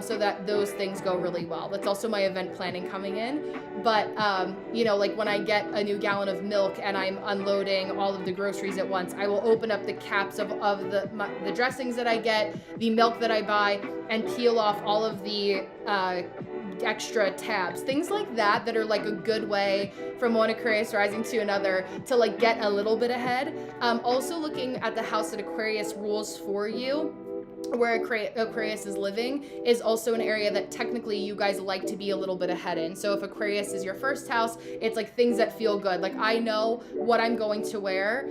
so that those things go really well. That's also my event planning coming in. But you know, like when I get a new gallon of milk and I'm unloading all of the groceries at once, I will open up the caps of the dressings that I get, the milk that I buy, and peel off all of the extra tabs, things like that are like a good way from one Aquarius rising to another to like get a little bit ahead. Also looking at the house that Aquarius rules for you, where Aquarius is living, is also an area that technically you guys like to be a little bit ahead in. So if Aquarius is your first house, it's like things that feel good. Like I know what I'm going to wear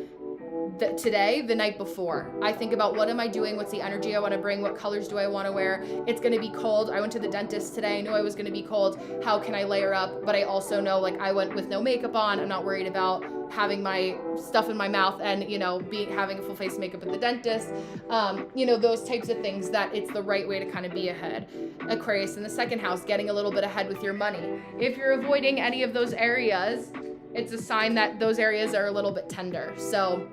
today, the night before. I think about what am I doing? What's the energy I want to bring? What colors do I want to wear? It's going to be cold. I went to the dentist today. I knew I was going to be cold. How can I layer up? But I also know, like, I went with no makeup on. I'm not worried about having my stuff in my mouth and, you know, having a full face of makeup at the dentist. You know, those types of things, that it's the right way to kind of be ahead. Aquarius in the second house, getting a little bit ahead with your money. If you're avoiding any of those areas, it's a sign that those areas are a little bit tender. So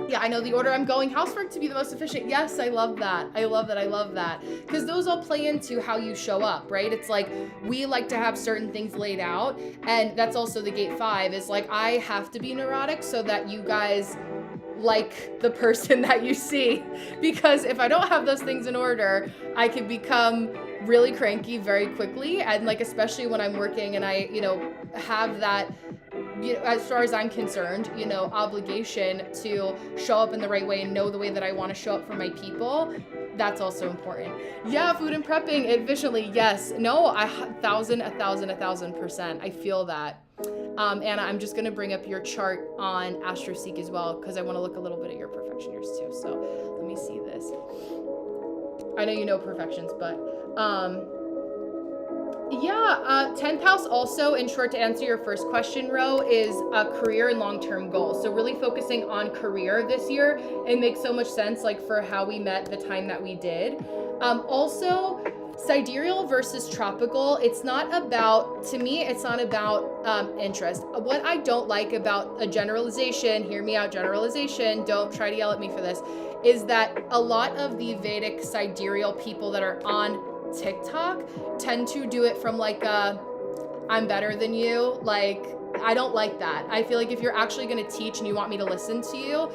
yeah, I know the order I'm going. Housework to be the most efficient. Yes, I love that. I love that. I love that. Because those all play into how you show up, right? It's like, we like to have certain things laid out. And that's also the gate 5 is like, I have to be neurotic so that you guys like the person that you see. Because if I don't have those things in order, I could become really cranky very quickly. And like, especially when I'm working and I, you know, have that, you know, as far as I'm concerned, you know, obligation to show up in the right way and know the way that I want to show up for my people. That's also important. Yeah, food and prepping efficiently. Yes. No, 1,000%. I feel that. Anna, I'm just going to bring up your chart on AstroSeek as well, because I want to look a little bit at your perfection years too. So let me see this. I know you know perfections, but, yeah, 10th house also, in short, to answer your first question, Ro, is a career and long-term goals. So really focusing on career this year. It makes so much sense, like, for how we met the time that we did. Also, sidereal versus tropical, it's not about, to me, it's not about interest. What I don't like about a generalization, hear me out, generalization, don't try to yell at me for this, is that a lot of the Vedic sidereal people that are on TikTok tend to do it from like I'm better than you. Like, I don't like that. I feel like if you're actually going to teach and you want me to listen to you,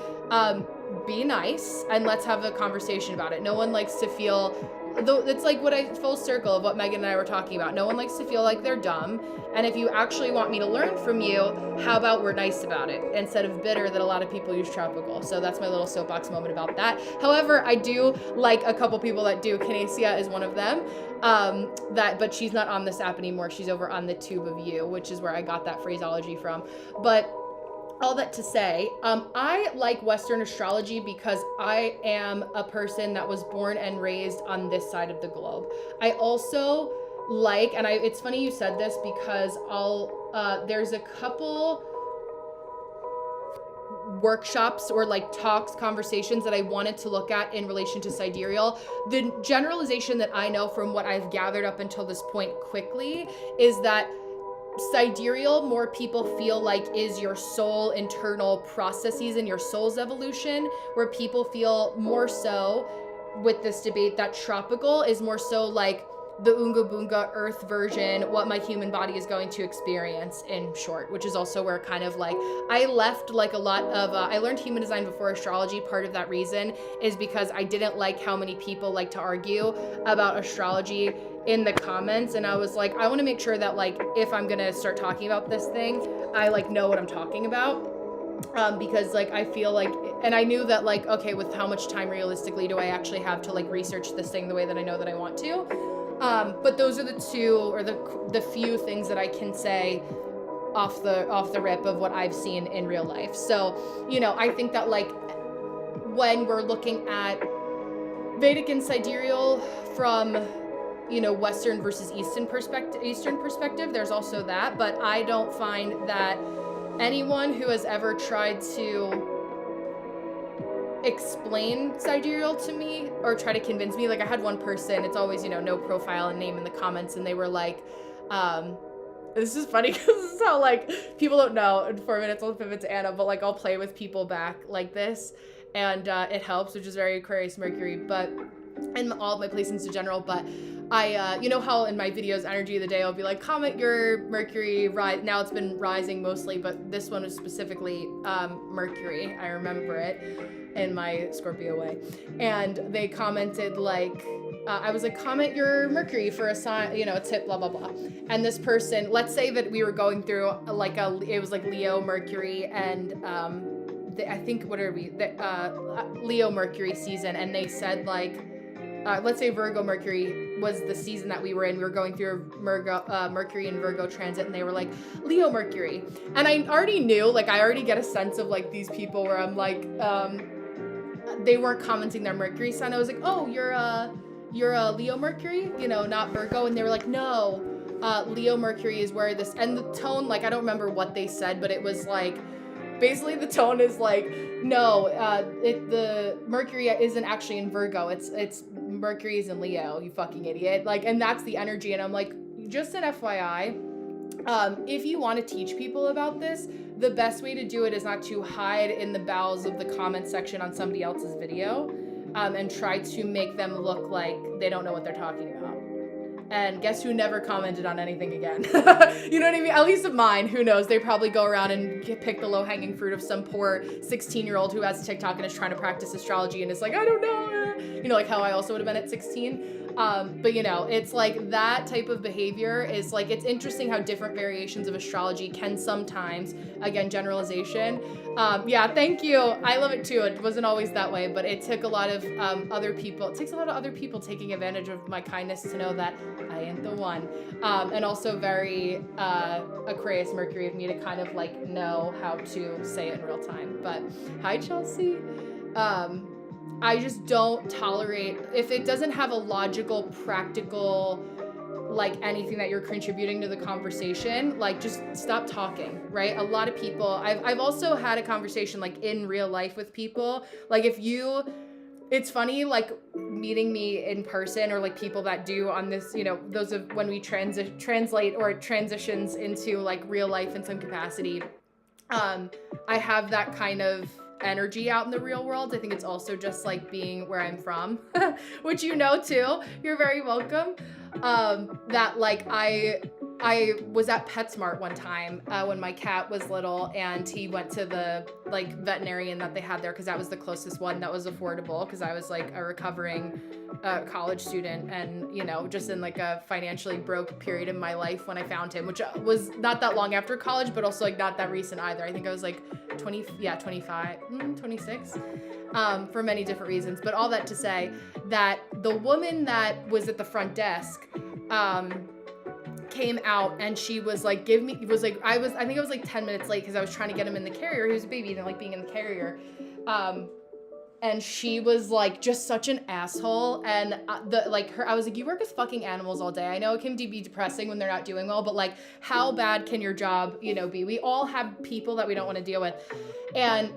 be nice and let's have a conversation about it. No one likes to feel, though, it's like full circle of what Megan and I were talking about. No one likes to feel like they're dumb. And if you actually want me to learn from you, how about we're nice about it instead of bitter that a lot of people use tropical. So that's my little soapbox moment about that. However, I do like a couple people that do. Kinesia is one of them. But she's not on this app anymore. She's over on the Tube of You, which is where I got that phraseology from. But all that to say, I like Western astrology because I am a person that was born and raised on this side of the globe. I also like, and it's funny you said this because there's a couple workshops or like talks, conversations that I wanted to look at in relation to sidereal. The generalization that I know from what I've gathered up until this point quickly is that sidereal, more people feel like, is your soul internal processes and your soul's evolution, where people feel more so with this debate that tropical is more so like the Unga Bunga earth version, what my human body is going to experience, in short, which is also where kind of like I left like a lot of, I learned human design before astrology. Part of that reason is because I didn't like how many people like to argue about astrology in the comments, and I was like, I want to make sure that like if I'm gonna start talking about this thing, I like know what I'm talking about. Because like I feel like, and I knew that like, okay, with how much time realistically do I actually have to like research this thing the way that I know that I want to. But those are the two or the few things that I can say off the rip of what I've seen in real life. So, you know, I think that like when we're looking at Vedic and sidereal from, you know, Western versus Eastern perspective, there's also that, but I don't find that anyone who has ever tried to explain sidereal to me or try to convince me, like I had one person, it's always, you know, no profile and name in the comments, and they were like, this is funny because this is how like people don't know, in 4 minutes I'll pivot to Anna, but like I'll play with people back like this, and it helps, which is very Aquarius Mercury, but and all of my placements in general. But I, you know how in my videos, energy of the day, I'll be like, comment your Mercury rise. Now it's been rising mostly, but this one was specifically Mercury. I remember it in my Scorpio way. And they commented like, I was like, comment your Mercury for a sign, you know, a tip, blah, blah, blah. And this person, let's say that we were going through like it was like Leo, Mercury, and I think, what are we, Leo Mercury season. And they said like, let's say Virgo Mercury, was the season that we were in. We were going through a Mercury and Virgo transit, and they were like, Leo Mercury. And I already knew, like, I already get a sense of, like, these people where I'm like, they weren't commenting their Mercury sign. I was like, oh, you're a Leo Mercury, you know, not Virgo. And they were like, no, Leo Mercury is where this, and the tone, like, I don't remember what they said, but it was like, basically the tone is like, no, the Mercury isn't actually in Virgo. It's Mercury is in Leo, you fucking idiot. Like, and that's the energy. And I'm like, just an FYI, if you want to teach people about this, the best way to do it is not to hide in the bowels of the comment section on somebody else's video, and try to make them look like they don't know what they're talking about. And guess who never commented on anything again? You know what I mean? At least of mine, who knows? They probably go around and pick the low-hanging fruit of some poor 16-year-old who has TikTok and is trying to practice astrology and is like, I don't know. You know, like how I also would have been at 16. But you know, it's like that type of behavior is like, it's interesting how different variations of astrology can sometimes, again, generalization. Yeah, thank you. I love it too. It wasn't always that way, but it took a lot of other people. It takes a lot of other people taking advantage of my kindness to know that I ain't the one. And also very Aquarius Mercury of me to kind of like know how to say it in real time. But hi, Chelsea. I just don't tolerate, if it doesn't have a logical, practical, like anything that you're contributing to the conversation, like just stop talking, right? A lot of people, I've also had a conversation like in real life with people, like it's funny, like meeting me in person or like people that do on this, you know, those of when we translate or transitions into like real life in some capacity. I have that kind of energy out in the real world. I think it's also just like being where I'm from, which you know too. You're very welcome. That like I was at PetSmart one time when my cat was little, and he went to the like veterinarian that they had there because that was the closest one that was affordable, because I was like a recovering college student and, you know, just in like a financially broke period in my life when I found him, which was not that long after college, but also like not that recent either. I think I was like 25, 26, for many different reasons. But all that to say that the woman that was at the front desk came out and she was like, I think I was like 10 minutes late because I was trying to get him in the carrier. He was a baby, and like being in the carrier. And she was like just such an asshole. And I was like, you work with fucking animals all day. I know it can be depressing when they're not doing well, but like, how bad can your job, you know, be? We all have people that we don't want to deal with. And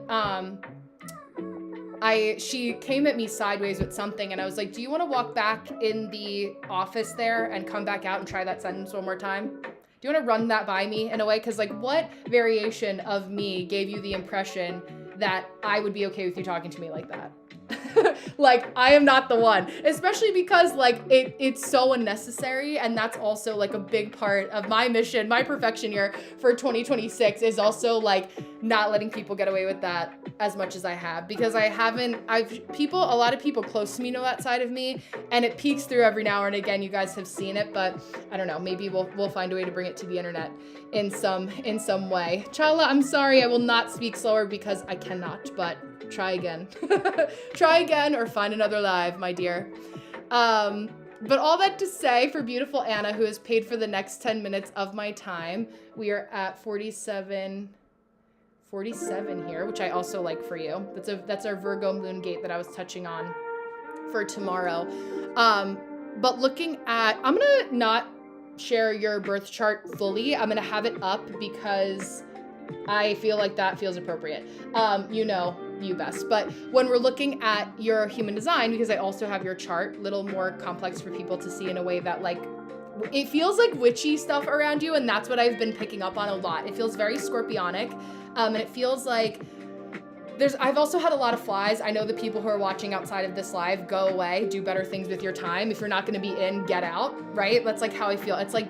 she came at me sideways with something, and I was like, do you want to walk back in the office there and come back out and try that sentence one more time? Do you want to run that by me in a way? Because like, what variation of me gave you the impression that I would be okay with you talking to me like that? Like, I am not the one, especially because like it's so unnecessary. And that's also like a big part of my mission. My perfection year for 2026 is also like not letting people get away with that as much as I have, because a lot of people close to me know that side of me, and it peeks through every now and again. You guys have seen it, but I don't know, maybe we'll find a way to bring it to the internet in some way. Chala, I'm sorry, I will not speak slower because I cannot, but try again. Try again or find another live, my dear. But all that to say, for beautiful Anna, who has paid for the next 10 minutes of my time, we are at 47 here, which I also like for you. That's our Virgo moon gate that I was touching on for tomorrow. But looking at, I'm gonna not share your birth chart fully. I'm gonna have it up because I feel like that feels appropriate. You know, you best. But when we're looking at your human design, because I also have your chart, a little more complex for people to see in a way that like, it feels like witchy stuff around you, and that's what I've been picking up on a lot. It feels very scorpionic, and it feels like I've also had a lot of flies. I know the people who are watching outside of this live, go away, do better things with your time. If you're not going to be in, get out, right? That's like how I feel. It's like,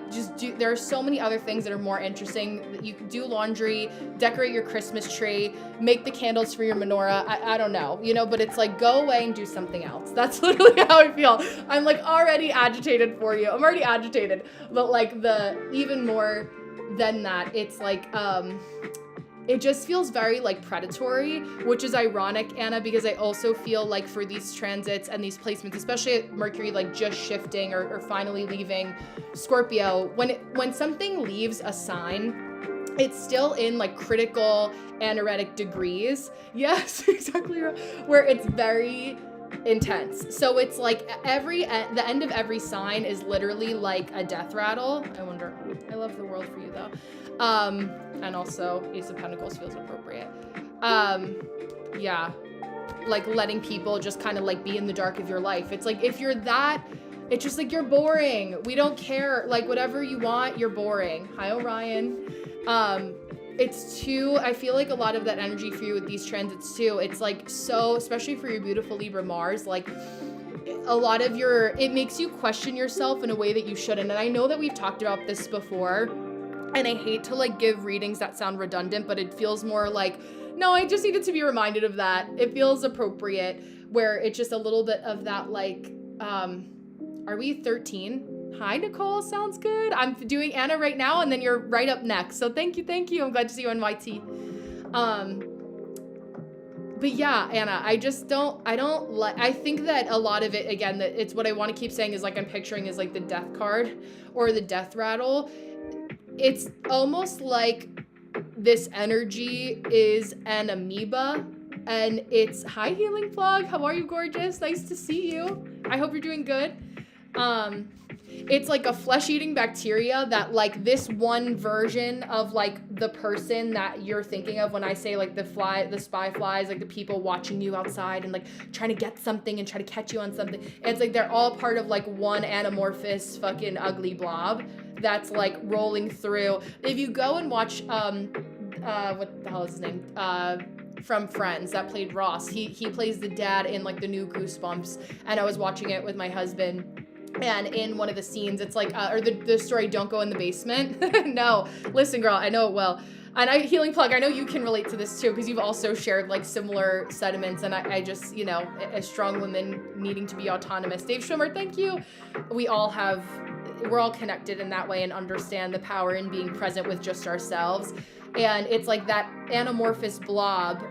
there are so many other things that are more interesting. You can do laundry, decorate your Christmas tree, make the candles for your menorah. I don't know, you know, but it's like, go away and do something else. That's literally how I feel. I'm like already agitated for you. I'm already agitated, but like even more than that, it's like, it just feels very like predatory, which is ironic, Anna, because I also feel like for these transits and these placements, especially at Mercury like just shifting or finally leaving Scorpio, when something leaves a sign, it's still in like critical anaretic degrees. Yes, exactly right. Where it's very intense. So it's like the end of every sign is literally like a death rattle. I love the world for you though. And also Ace of Pentacles feels appropriate. Yeah, like letting people just kind of like be in the dark of your life. It's like, if you're that, it's just like, you're boring. We don't care. Like whatever you want, you're boring. Hi, Orion. I feel like a lot of that energy for you with these transits too, it's like, so, especially for your beautiful Libra Mars, like a lot of it makes you question yourself in a way that you shouldn't. And I know that we've talked about this before, and I hate to like give readings that sound redundant, but it feels more like, no, I just needed to be reminded of that. It feels appropriate, where it's just a little bit of that like, are we 13? Hi, Nicole. Sounds good. I'm doing Anna right now, and then you're right up next. So thank you. I'm glad to see you on YT. But yeah, Anna, I think that a lot of it, again, that it's what I want to keep saying is like, I'm picturing is like the death card or the death rattle. It's almost like this energy is an amoeba, and it's, hi, Healing Plug. How are you, gorgeous? Nice to see you. I hope you're doing good. It's like a flesh-eating bacteria that like this one version of like the person that you're thinking of when I say like the spy flies, like the people watching you outside and like trying to get something and try to catch you on something. It's like they're all part of like one anamorphous fucking ugly blob that's like rolling through. If you go and watch what the hell is his name? From Friends, that played Ross. He plays the dad in like the new Goosebumps, and I was watching it with my husband. And in one of the scenes, it's like, or the story, don't go in the basement. No, listen, girl, I know it well. And Healing Plug, I know you can relate to this too, because you've also shared like similar sentiments. And I just, as strong women needing to be autonomous. Dave Schwimmer, thank you. We're all connected in that way and understand the power in being present with just ourselves. And it's like that anamorphous blob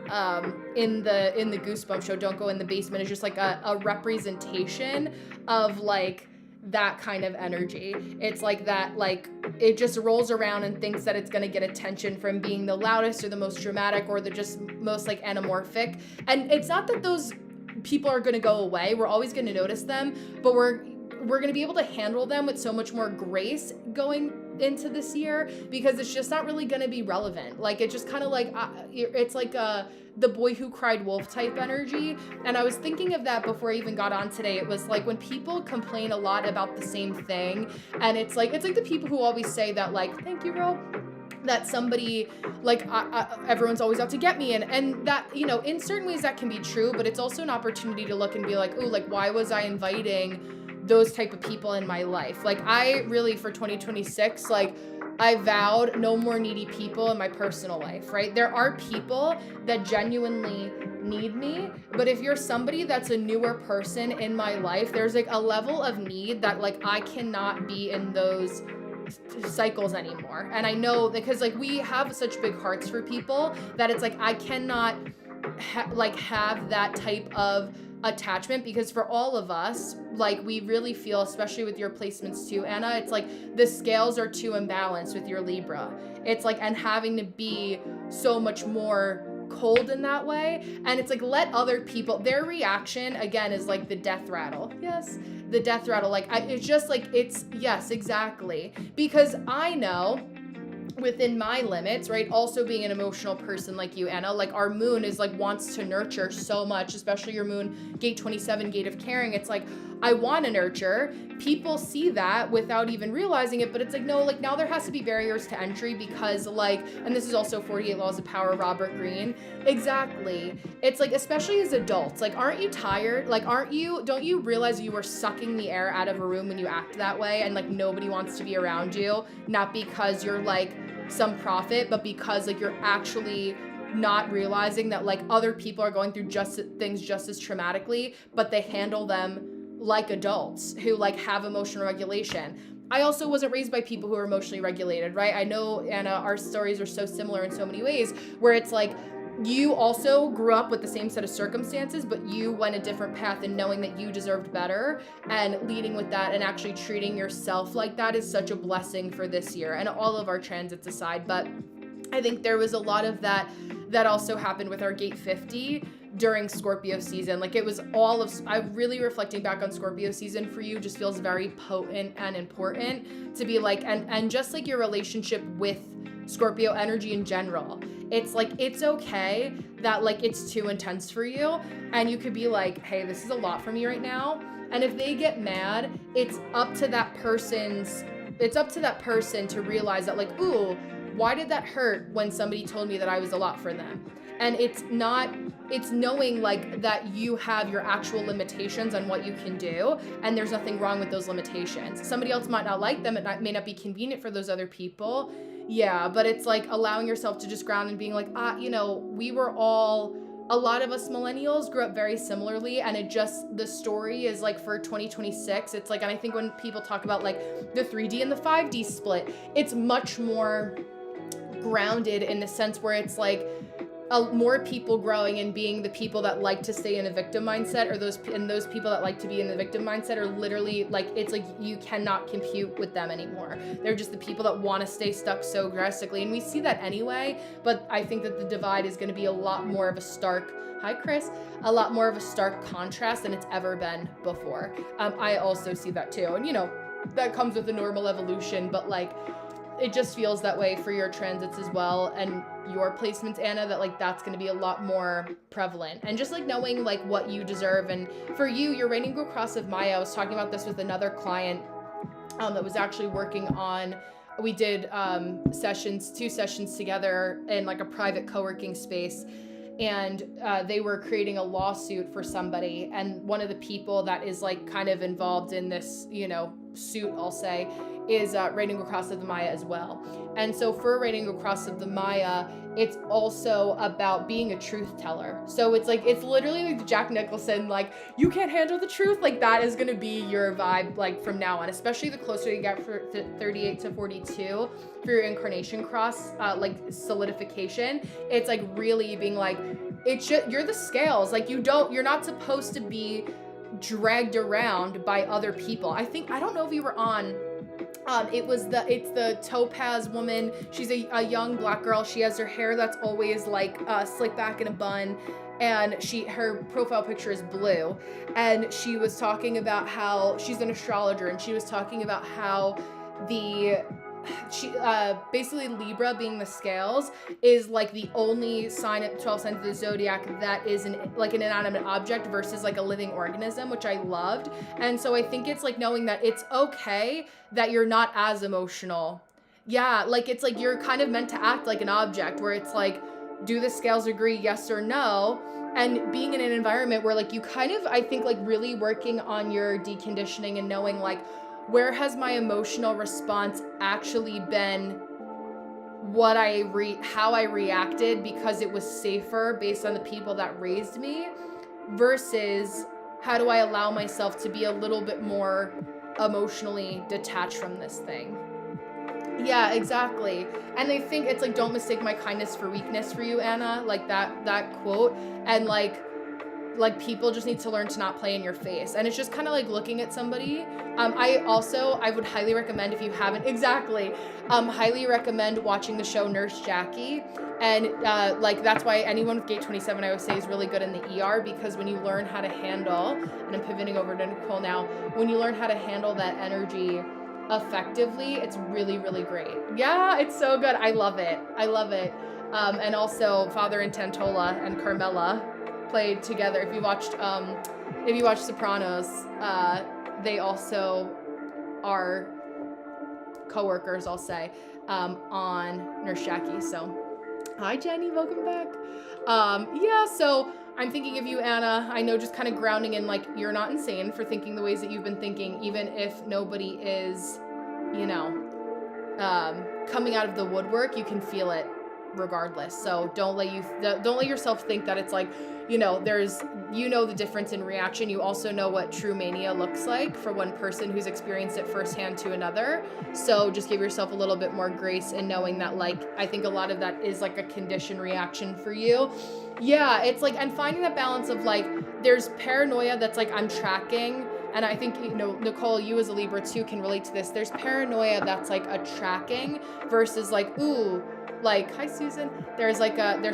in the Goosebumps show, Don't Go in the Basement, is just like a representation of like that kind of energy. It's like that, like it just rolls around and thinks that it's going to get attention from being the loudest or the most dramatic or the just most like anamorphic. And it's not that those people are going to go away. We're always going to notice them, but we're going to be able to handle them with so much more grace going into this year, because it's just not really going to be relevant. Like it just kind of like it's like the boy who cried wolf type energy. And I was thinking of that before I even got on today. It was like when people complain a lot about the same thing, and it's like the people who always say that like, thank you, bro, that somebody like everyone's always out to get me, and that, in certain ways that can be true, but it's also an opportunity to look and be like, ooh, like why was I inviting those type of people in my life? Like I really, for 2026, like I vowed no more needy people in my personal life, right? There are people that genuinely need me, but if you're somebody that's a newer person in my life, there's like a level of need that like I cannot be in those cycles anymore. And I know because like we have such big hearts for people that it's like I cannot have that type of attachment, because for all of us, like we really feel, especially with your placements too, Anna, it's like the scales are too imbalanced with your Libra. It's like, and having to be so much more cold in that way. And it's like, let other people, their reaction again is like the death rattle. Yes, the death rattle. Like it's just like, it's, yes, exactly. Because I know within my limits, right? Also being an emotional person like you, Anna, like our moon is like wants to nurture so much, especially your moon, gate 27, gate of caring. It's like, I want to nurture. People see that without even realizing it, but it's like, no, like now there has to be barriers to entry because like, and this is also 48 Laws of Power, Robert Greene. Exactly. It's like, especially as adults, like, aren't you tired? Like, don't you realize you were sucking the air out of a room when you act that way, and like nobody wants to be around you, not because you're like some prophet, but because like you're actually not realizing that like other people are going through things just as traumatically, but they handle them like adults who like have emotional regulation. I also wasn't raised by people who are emotionally regulated, right? I know, Anna, our stories are so similar in so many ways, where it's like, you also grew up with the same set of circumstances, but you went a different path, and knowing that you deserved better and leading with that and actually treating yourself like that is such a blessing for this year, and all of our transits aside. But I think there was a lot of that also happened with our gate 50 during Scorpio season. Like, it was all of, I really, reflecting back on Scorpio season for you just feels very potent and important to be like, and just like your relationship with Scorpio energy in general. It's like, it's okay that like it's too intense for you, and you could be like, hey, this is a lot for me right now. And if they get mad, it's up to that person to realize that, like, ooh, why did that hurt when somebody told me that I was a lot for them? And it's knowing like that you have your actual limitations on what you can do, and there's nothing wrong with those limitations. Somebody else might not like them, may not be convenient for those other people. Yeah, but it's like allowing yourself to just ground and being like, a lot of us millennials grew up very similarly, and the story is like for 2026, it's like, and I think when people talk about like the 3D and the 5D split, it's much more grounded in the sense where it's like more people growing and being the people that like to stay in a victim mindset, or those people that like to be in the victim mindset are literally like, it's like you cannot compute with them anymore. They're just the people that want to stay stuck so drastically, and we see that anyway. But I think that the divide is going to be a lot more of a stark contrast than it's ever been before. I also see that too, and that comes with the normal evolution, but like, it just feels that way for your transits as well, and your placements, Anna, that like that's going to be a lot more prevalent, and just like knowing like what you deserve. And for you, your reigning cross of Maya, I was talking about this with another client that was actually working on, we did two sessions together in like a private co-working space, and they were creating a lawsuit for somebody, and one of the people that is like kind of involved in this suit, I'll say, is reigning across of the Maya as well. And so for reigning across of the Maya, it's also about being a truth teller. So it's like, it's literally like Jack Nicholson, like, you can't handle the truth. Like, that is going to be your vibe, like, from now on, especially the closer you get for 38 to 42 for your incarnation cross, like solidification. It's like really being like, you're the scales. Like, you're not supposed to be dragged around by other people. I don't know if you were on, it's the Topaz woman. She's a young black girl. She has her hair that's always like slicked back in a bun, and her profile picture is blue. And she was talking about how she's an astrologer, and she was talking about how basically Libra, being the scales, is like the only sign at 12 signs of the zodiac that is an inanimate object versus like a living organism, which I loved. And so I think it's like knowing that it's okay that you're not as emotional. Yeah, like it's like you're kind of meant to act like an object, where it's like, do the scales agree, yes or no? And being in an environment where like you kind of, I think, like really working on your deconditioning and knowing like, where has my emotional response actually been how I reacted because it was safer based on the people that raised me, versus how do I allow myself to be a little bit more emotionally detached from this thing. Yeah, exactly. And I think it's like, don't mistake my kindness for weakness for you, Anna, like that quote. And like people just need to learn to not play in your face. And it's just kind of like looking at somebody. I would highly recommend, if you haven't, highly recommend watching the show Nurse Jackie. And that's why anyone with gate 27, I would say, is really good in the ER, because when you learn how to handle, and I'm pivoting over to Nicole now, when you learn how to handle that energy effectively, it's really, really great. Yeah, it's so good. I love it. And also Father and Tantola and Carmela played together. If you watched Sopranos, they also are co-workers, I'll say, on Nurse Jackie. So hi Jenny, welcome back. So I'm thinking of you, Anna. I know, just kind of grounding in like, you're not insane for thinking the ways that you've been thinking, even if nobody is, coming out of the woodwork, you can feel it. regardless. So don't let yourself think that it's like, there's, the difference in reaction. You also know what true mania looks like for one person who's experienced it firsthand to another. So just give yourself a little bit more grace in knowing that, like, I think a lot of that is like a conditioned reaction for you. Yeah, it's like, and finding that balance of like, there's paranoia that's like, I'm tracking. And I think, Nicole, you as a Libra too can relate to this. There's paranoia that's like a tracking versus like, ooh, like, hi, Susan. There's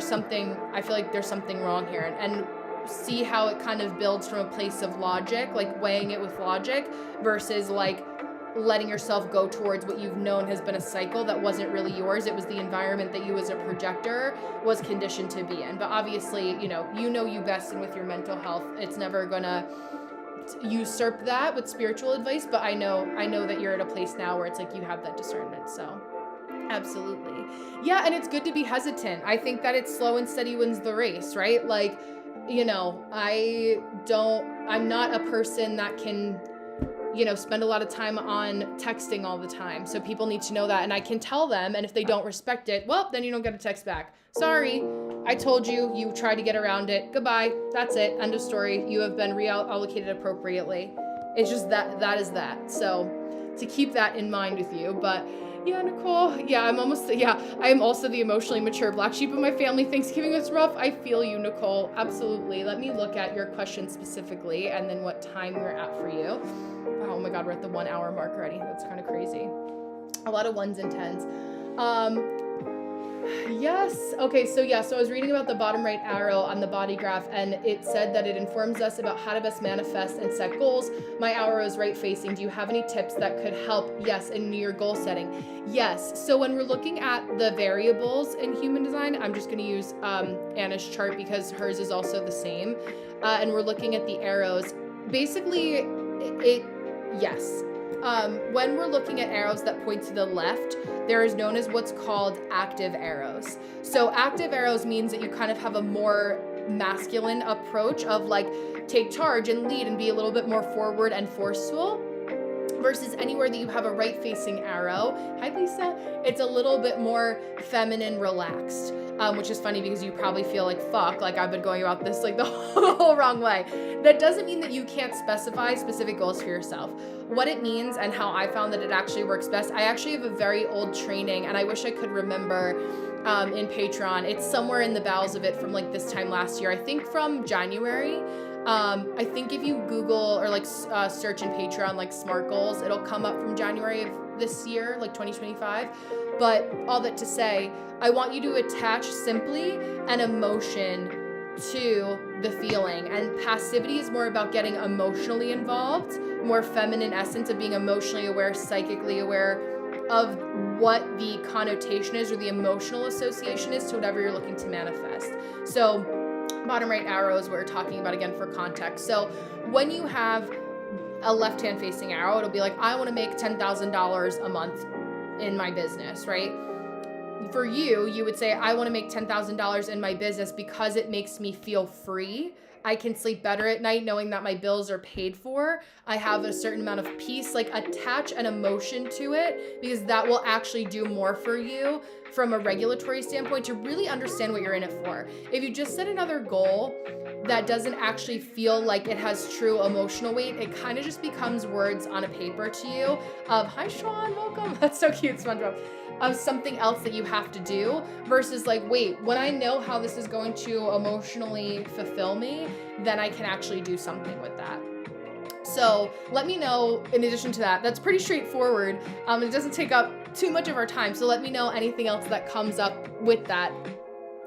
something, I feel like there's something wrong here. And see how it kind of builds from a place of logic, like weighing it with logic versus like letting yourself go towards what you've known has been a cycle that wasn't really yours. It was the environment that you as a projector was conditioned to be in. But obviously, you know you best, and with your mental health, it's never gonna usurp that with spiritual advice. But I know that you're at a place now where it's like you have that discernment. So absolutely. Yeah, and it's good to be hesitant. I think that it's slow and steady wins the race, right? Like, I'm not a person that can, spend a lot of time on texting all the time. So people need to know that, and I can tell them, and if they don't respect it, well, then you don't get a text back. Sorry, I told you, you tried to get around it. Goodbye. That's it. End of story. You have been reallocated appropriately. It's just that is that. So to keep that in mind with you. But yeah, Nicole, I am also the emotionally mature black sheep of my family. Thanksgiving was rough. I feel you, Nicole. Absolutely. Let me look at your question specifically and then what time we're at for you. Oh my God, we're at the 1 hour mark already. That's kind of crazy. A lot of 1s and 10s. Yes. Okay. So I was reading about the bottom right arrow on the body graph, and it said that it informs us about how to best manifest and set goals. My arrow is right facing. Do you have any tips that could help? Yes. In your goal setting. Yes. So when we're looking at the variables in human design, I'm just going to use Anna's chart because hers is also the same. And we're looking at the arrows. Basically, yes. When we're looking at arrows that point to the left, there is known as what's called active arrows. So active arrows means that you kind of have a more masculine approach of like take charge and lead and be a little bit more forward and forceful, versus anywhere that you have a right facing arrow. Hi, Lisa. It's a little bit more feminine, relaxed, which is funny because you probably feel like, fuck, like I've been going about this like the whole wrong way. That doesn't mean that you can't specify specific goals for yourself. What it means and how I found that it actually works best. I actually have a very old training, and I wish I could remember in Patreon. It's somewhere in the bowels of it from like this time last year. I think from January. I think if you Google or like search in Patreon like SMART goals, it'll come up from January of this year, like 2025. But all that to say, I want you to attach simply an emotion to the feeling, and passivity is more about getting emotionally involved, more feminine essence of being emotionally aware, psychically aware of what the connotation is or the emotional association is to whatever you're looking to manifest. So bottom right arrow is what we're talking about again for context. So when you have a left-hand facing arrow, it'll be like, I want to make $10,000 a month in my business, right? For you would say, I want to make $10,000 in my business because it makes me feel free. I can sleep better at night knowing that my bills are paid for. I have a certain amount of peace. Like attach an emotion to it, because that will actually do more for you from a regulatory standpoint to really understand what you're in it for. If you just set another goal that doesn't actually feel like it has true emotional weight, it kind of just becomes words on a paper to you of, hi Sean, welcome. That's so cute, SpongeBob. Of something else that you have to do versus like, wait, when I know how this is going to emotionally fulfill me, then I can actually do something with that. So let me know, in addition to that, that's pretty straightforward. It doesn't take up too much of our time. So let me know anything else that comes up with that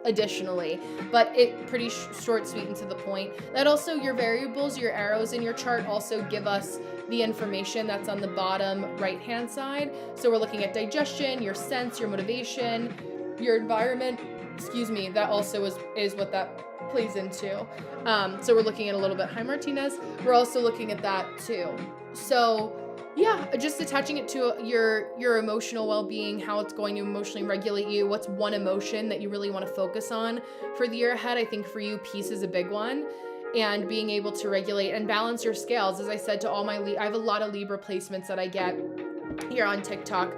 additionally, but it pretty short, sweet, and to the point. That also, your variables, your arrows in your chart also give us the information that's on the bottom right-hand side. So we're looking at digestion, your sense, your motivation, your environment, that also is what that plays into. So we're looking at a little bit, hi Martinez, we're also looking at that too. So yeah, just attaching it to your emotional well-being, how it's going to emotionally regulate you. What's one emotion that you really want to focus on for the year ahead? I think for you, peace is a big one, and being able to regulate and balance your scales. As I said to all I have a lot of Libra placements that I get here on TikTok.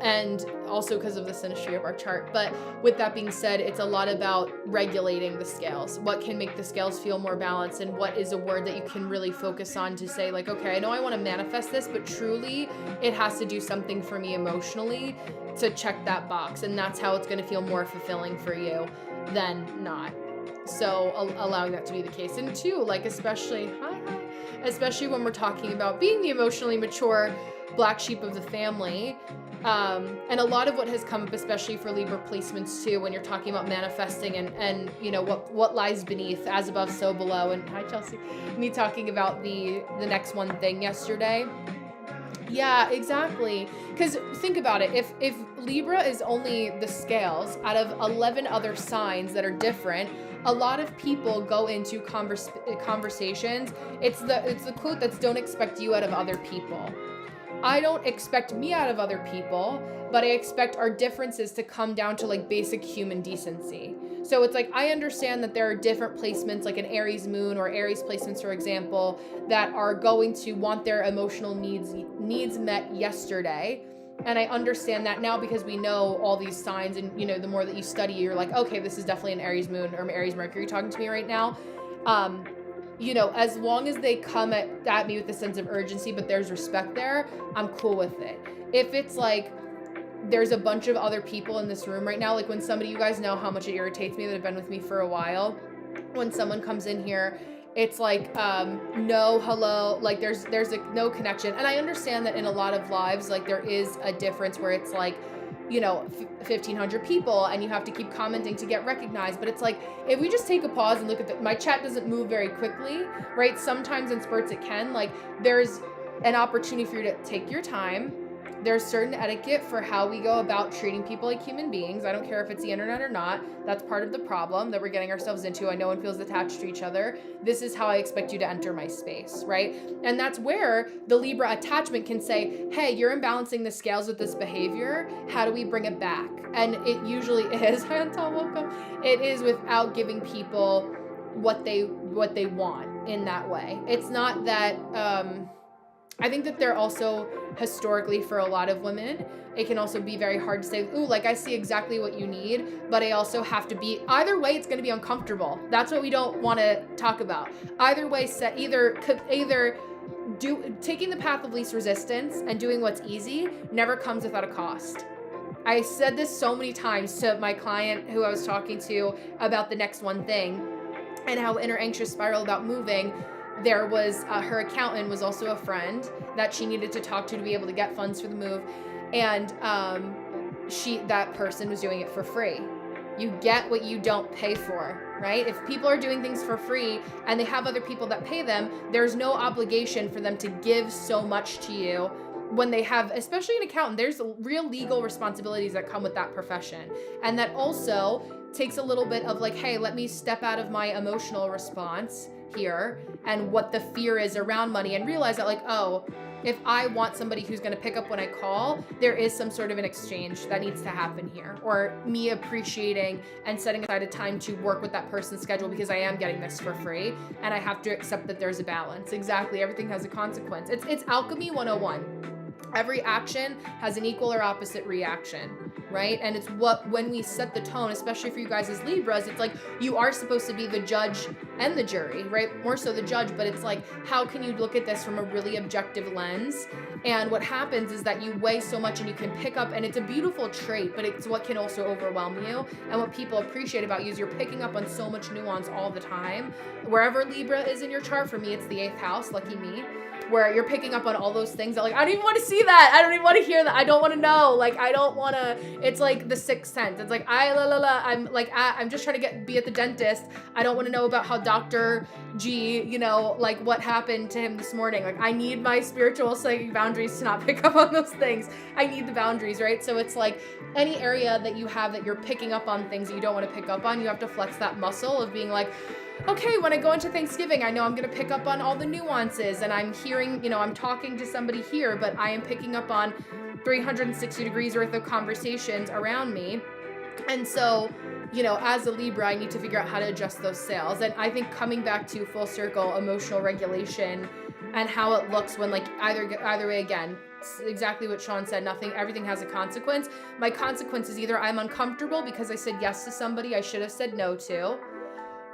and also because of the synastry of our chart. But with that being said, it's a lot about regulating the scales. What can make the scales feel more balanced, and what is a word that you can really focus on to say like, okay, I know I want to manifest this, but truly it has to do something for me emotionally to check that box. And that's how it's going to feel more fulfilling for you than not. So allowing that to be the case. And two, like especially when we're talking about being the emotionally mature black sheep of the family, and a lot of what has come up, especially for Libra placements too, when you're talking about manifesting and you know what lies beneath, as above so below. And hi Chelsea, me talking about the next one thing yesterday. Yeah, exactly. Because think about it. If Libra is only the scales out of 11 other signs that are different, a lot of people go into conversations. It's the quote that's don't expect you out of other people. I don't expect me out of other people, but I expect our differences to come down to like basic human decency. So it's like, I understand that there are different placements, like an Aries moon or Aries placements, for example, that are going to want their emotional needs met yesterday. And I understand that now because we know all these signs, and you know, the more that you study, you're like, okay, this is definitely an Aries moon or Aries Mercury talking to me right now. You know, as long as they come at me with a sense of urgency, but there's respect there, I'm cool with it. If it's like, there's a bunch of other people in this room right now, like when somebody, you guys know how much it irritates me that have been with me for a while, when someone comes in here, it's like, no, hello, like there's no connection. And I understand that in a lot of lives, like there is a difference where it's like, you know, 1,500 people and you have to keep commenting to get recognized. But it's like, if we just take a pause and look at my chat doesn't move very quickly, right? Sometimes in spurts it can, like there's an opportunity for you to take your time. There's certain etiquette for how we go about treating people like human beings. I don't care if it's the internet or not. That's part of the problem that we're getting ourselves into. I know one feels attached to each other. This is how I expect you to enter my space, right? And that's where the Libra attachment can say, hey, you're imbalancing the scales with this behavior. How do we bring it back? And it usually is, hi Antal, welcome. It is without giving people what they want in that way. It's not that, I think that they're also historically for a lot of women, it can also be very hard to say, ooh, like I see exactly what you need, but I also have to be, either way, it's going to be uncomfortable. That's what we don't want to talk about. Either way, taking the path of least resistance and doing what's easy never comes without a cost. I said this so many times to my client who I was talking to about the next one thing and how in her anxious spiral about moving, there was her accountant was also a friend that she needed to talk to be able to get funds for the move, and that person was doing it for free. You get what you don't pay for, right? If people are doing things for free and they have other people that pay them, there's no obligation for them to give so much to you when they have, especially an accountant. There's real legal responsibilities that come with that profession, and that also takes a little bit of like, hey, let me step out of my emotional response here and what the fear is around money, and realize that like, oh, if I want somebody who's going to pick up when I call, there is some sort of an exchange that needs to happen here, or me appreciating and setting aside a time to work with that person's schedule because I am getting this for free and I have to accept that there's a balance. Exactly. Everything has a consequence. It's alchemy 101. Every action has an equal or opposite reaction, right? And it's when we set the tone, especially for you guys as Libras, it's like you are supposed to be the judge and the jury, right? More so the judge, but it's like, how can you look at this from a really objective lens? And what happens is that you weigh so much and you can pick up, and it's a beautiful trait, but it's what can also overwhelm you. And what people appreciate about you is you're picking up on so much nuance all the time. Wherever Libra is in your chart, for me, it's the 8th house, lucky me, where you're picking up on all those things that like, I don't even want to see that. I don't even want to hear that. I don't want to know. Like, I don't want to, it's like the 6th sense. It's like, I'm just trying to be at the dentist. I don't want to know about how Dr. G, you know, like what happened to him this morning. Like, I need my spiritual psychic boundaries to not pick up on those things. I need the boundaries, right? So it's like any area that you have that you're picking up on things that you don't want to pick up on, you have to flex that muscle of being like, okay, when I go into Thanksgiving, I know I'm going to pick up on all the nuances, and I'm hearing, you know, I'm talking to somebody here, but I am picking up on 360 degrees worth of conversations around me. And so, you know, as a Libra, I need to figure out how to adjust those sails. And I think coming back to full circle, emotional regulation and how it looks when, like, either way, again, exactly what Sean said. Everything has a consequence. My consequence is either I'm uncomfortable because I said yes to somebody I should have said no to,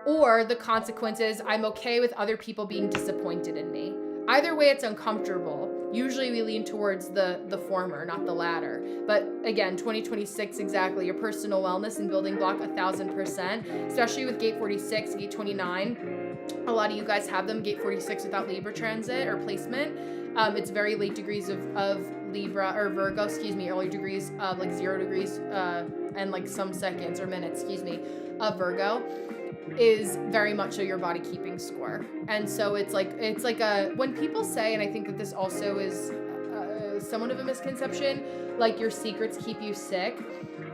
or the consequence is I'm okay with other people being disappointed in me. Either way, it's uncomfortable. Usually we lean towards the former, not the latter. But again, 2026, exactly, your personal wellness and building block 1000%, especially with gate 46, gate 29. A lot of you guys have them, gate 46 without Libra transit or placement. It's very late degrees of Libra or Virgo, early degrees of like 0 degrees and like some seconds or minutes, of Virgo is very much so your body keeping score. And so it's like when people say, and I think that this also is somewhat of a misconception, like your secrets keep you sick.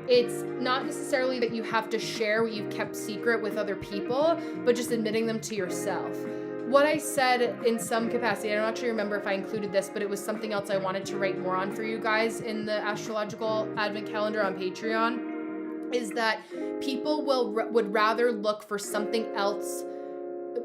It's not necessarily that you have to share what you've kept secret with other people, but just admitting them to yourself. What I said in some capacity, I don't actually remember if I included this, but it was something else I wanted to write more on for you guys in the astrological advent calendar on Patreon, is that people would rather look for something else,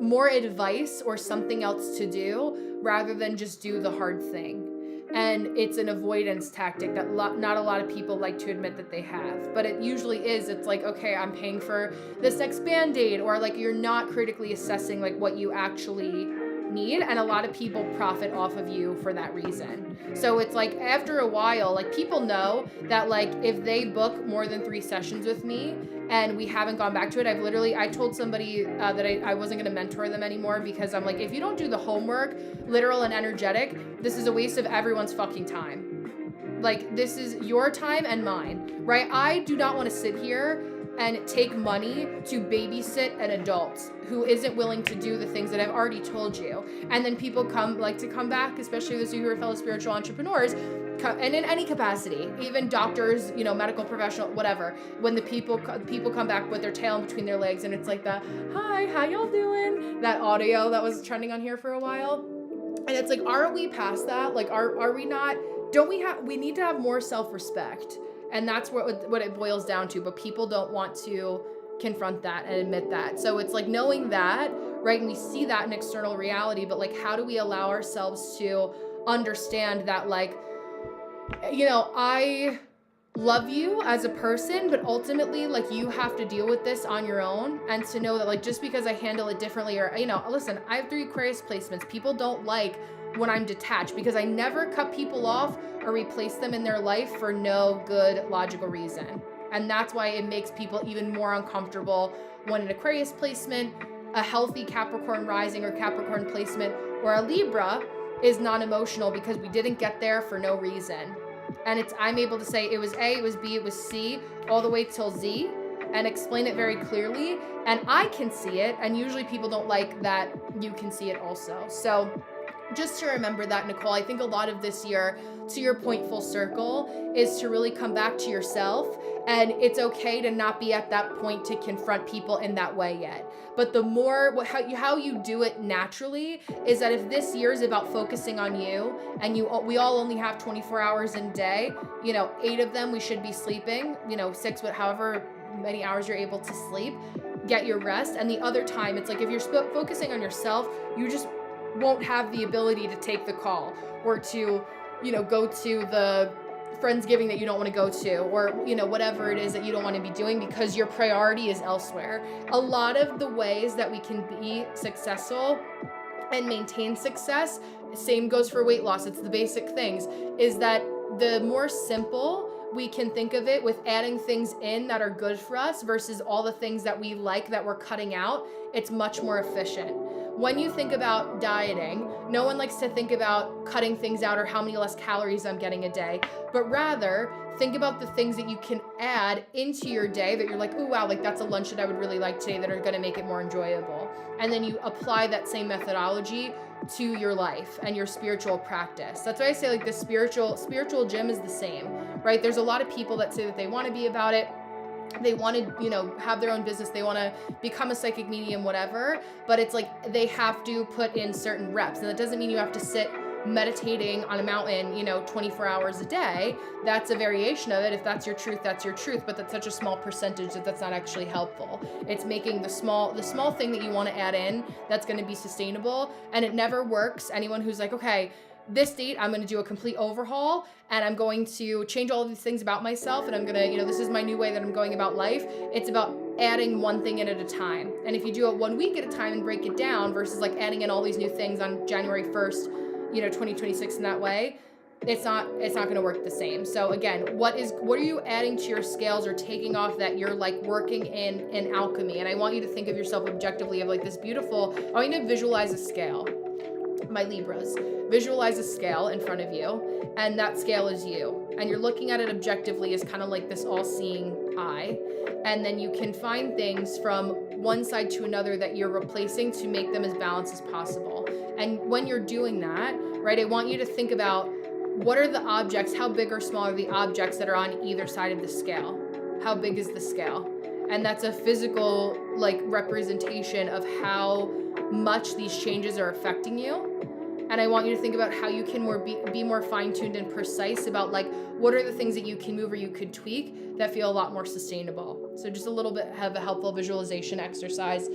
more advice or something else to do, rather than just do the hard thing. And it's an avoidance tactic that not a lot of people like to admit that they have, but it usually is. It's like, okay, I'm paying for this next Band-Aid, or like you're not critically assessing like what you actually need, and a lot of people profit off of you for that reason. So it's like after a while, like people know that like if they book more than 3 sessions with me and we haven't gone back to it, I told somebody that I wasn't going to mentor them anymore, because I'm like, if you don't do the homework, literal and energetic, this is a waste of everyone's fucking time. Like, this is your time and mine, right? I do not want to sit here and take money to babysit an adult who isn't willing to do the things that I've already told you. And then people come back, especially those of you who are fellow spiritual entrepreneurs, and in any capacity, even doctors, medical professional, whatever, when the people come back with their tail in between their legs, and it's like the, hi, how y'all doing? That audio that was trending on here for a while. And it's like, aren't we past that? Like, are we not, we need to have more self-respect. And that's what it boils down to. But people don't want to confront that and admit that. So it's like knowing that, right? And we see that in external reality, but like, how do we allow ourselves to understand that, like, I love you as a person, but ultimately, like, you have to deal with this on your own. And to know that, like, just because I handle it differently, or, listen, I have 3 Aquarius placements. People don't like when I'm detached, because I never cut people off or replace them in their life for no good logical reason. And that's why it makes people even more uncomfortable when an Aquarius placement, a healthy Capricorn rising or Capricorn placement, or a Libra is non-emotional, because we didn't get there for no reason. And I'm able to say it was A, it was B, it was C, all the way till Z, and explain it very clearly. And I can see it, and usually people don't like that you can see it also. So just to remember that, Nicole, I think a lot of this year, to your point, full circle, is to really come back to yourself. And it's okay to not be at that point to confront people in that way yet. But the more, how you do it naturally is that if this year is about focusing on you, and we all only have 24 hours in a day, 8 of them we should be sleeping, 6, however many hours you're able to sleep, get your rest. And the other time, it's like, if you're focusing on yourself, you just won't have the ability to take the call, or to, go to the Friendsgiving that you don't want to go to, or, whatever it is that you don't want to be doing, because your priority is elsewhere. A lot of the ways that we can be successful and maintain success, same goes for weight loss, it's the basic things, is that the more simple we can think of it, with adding things in that are good for us versus all the things that we like that we're cutting out, it's much more efficient. When you think about dieting, no one likes to think about cutting things out or how many less calories I'm getting a day, but rather think about the things that you can add into your day that you're like, oh wow, like that's a lunch that I would really like today, that are gonna make it more enjoyable. And then you apply that same methodology to your life and your spiritual practice. That's why I say, like, the spiritual gym is the same, right? There's a lot of people that say that they want to be about it. They want to, have their own business. They want to become a psychic medium, whatever. But it's like they have to put in certain reps. And that doesn't mean you have to sit meditating on a mountain, 24 hours a day. That's a variation of it. If that's your truth, that's your truth. But that's such a small percentage that that's not actually helpful. It's making the small thing that you want to add in that's going to be sustainable. And it never works. Anyone who's like, okay, this date, I'm going to do a complete overhaul and I'm going to change all of these things about myself. And I'm going to, this is my new way that I'm going about life. It's about adding one thing in at a time. And if you do it 1 week at a time and break it down versus like adding in all these new things on January 1st, 2026 in that way, it's not going to work the same. So again, what are you adding to your scales or taking off that you're like working in alchemy? And I want you to think of yourself objectively of like this beautiful, I want you to visualize a scale. My Libras, visualize a scale in front of you, and that scale is you, and you're looking at it objectively as kind of like this all-seeing eye, and then you can find things from one side to another that you're replacing to make them as balanced as possible. And when you're doing that, right, I want you to think about what are the objects, how big or small are the objects that are on either side of the scale? How big is the scale? And that's a physical like representation of how much these changes are affecting you. And I want you to think about how you can be more fine-tuned and precise about like what are the things that you can move or you could tweak that feel a lot more sustainable. So just a little bit of a helpful visualization exercise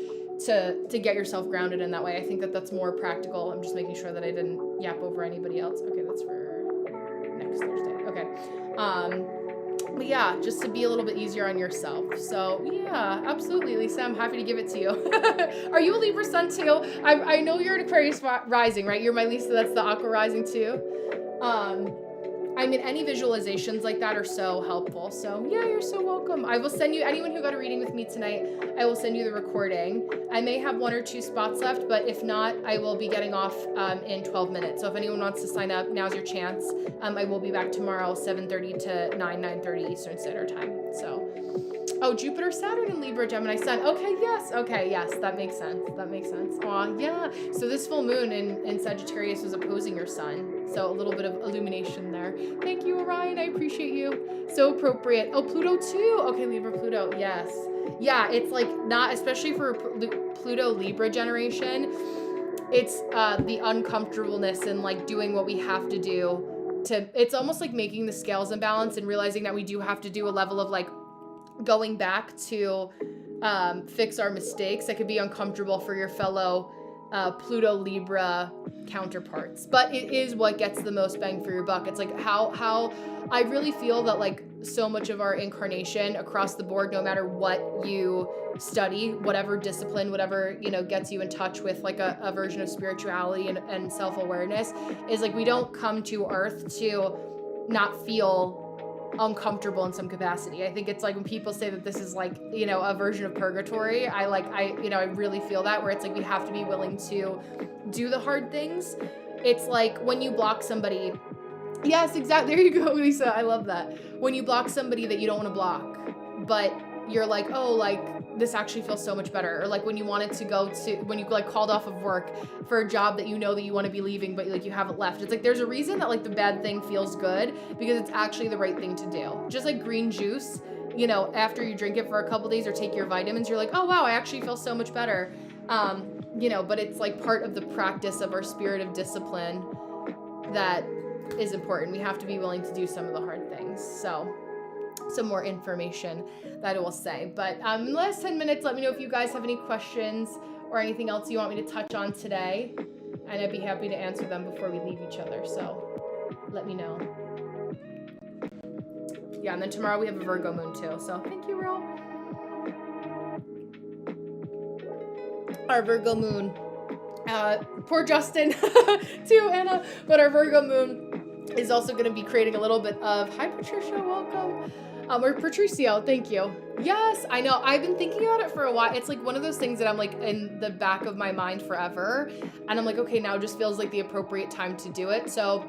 to get yourself grounded in that way. I think that's more practical. I'm just making sure that I didn't yap over anybody else. Okay, that's for next Thursday. Okay. But yeah, just to be a little bit easier on yourself. So yeah, absolutely, Lisa, I'm happy to give it to you. Are you a Libra sun too? I know you're an Aquarius rising, right? You're my Lisa, that's the Aqua rising too. I mean, any visualizations like that are so helpful. So yeah, you're so welcome. I will send you, anyone who got a reading with me tonight, I will send you the recording. I may have 1 or 2 spots left, but if not, I will be getting off in 12 minutes. So if anyone wants to sign up, now's your chance. I will be back tomorrow, 7:30 to 9:30 Eastern Standard Time. So, oh, Jupiter, Saturn, and Libra, Gemini, Sun. Okay, yes, that makes sense. Aw, yeah. So this full moon in Sagittarius was opposing your sun. So a little bit of illumination there. Thank you, Orion. I appreciate you. So appropriate. Oh, Pluto too. Okay, Libra, Pluto. Yes. Yeah, it's like not, especially for Pluto Libra generation, it's the uncomfortableness and like doing what we have to do it's almost like making the scales in balance and realizing that we do have to do a level of like going back to fix our mistakes that could be uncomfortable for your fellow Pluto Libra counterparts, but it is what gets the most bang for your buck. It's like how I really feel that like so much of our incarnation across the board, no matter what you study, whatever discipline, whatever, gets you in touch with like a version of spirituality and self-awareness, is like we don't come to Earth to not feel uncomfortable in some capacity. I think it's like when people say that this is like, a version of purgatory, I really feel that, where it's like we have to be willing to do the hard things. It's like when you block somebody. Yes, exactly. There you go, Lisa. I love that. When you block somebody that you don't want to block, but you're like, oh, like this actually feels so much better. Or like when you wanted to when you like called off of work for a job that that you want to be leaving, but like you haven't left. It's like there's a reason that like the bad thing feels good because it's actually the right thing to do. Just like green juice, after you drink it for a couple days or take your vitamins, you're like, oh wow, I actually feel so much better. But it's like part of the practice of our spirit of discipline that is important. We have to be willing to do some of the hard things. So some more information that I will say. But in the last 10 minutes, let me know if you guys have any questions or anything else you want me to touch on today. And I'd be happy to answer them before we leave each other. So let me know. Yeah, and then tomorrow we have a Virgo moon too. So thank you, Ro. Our Virgo moon. Poor Justin too, Anna. But our Virgo moon is also going to be creating a little bit of, hi Patricia, welcome. Or Patricio, thank you. Yes, I know. I've been thinking about it for a while. It's like one of those things that I'm like in the back of my mind forever. And I'm like, okay, now just feels like the appropriate time to do it. So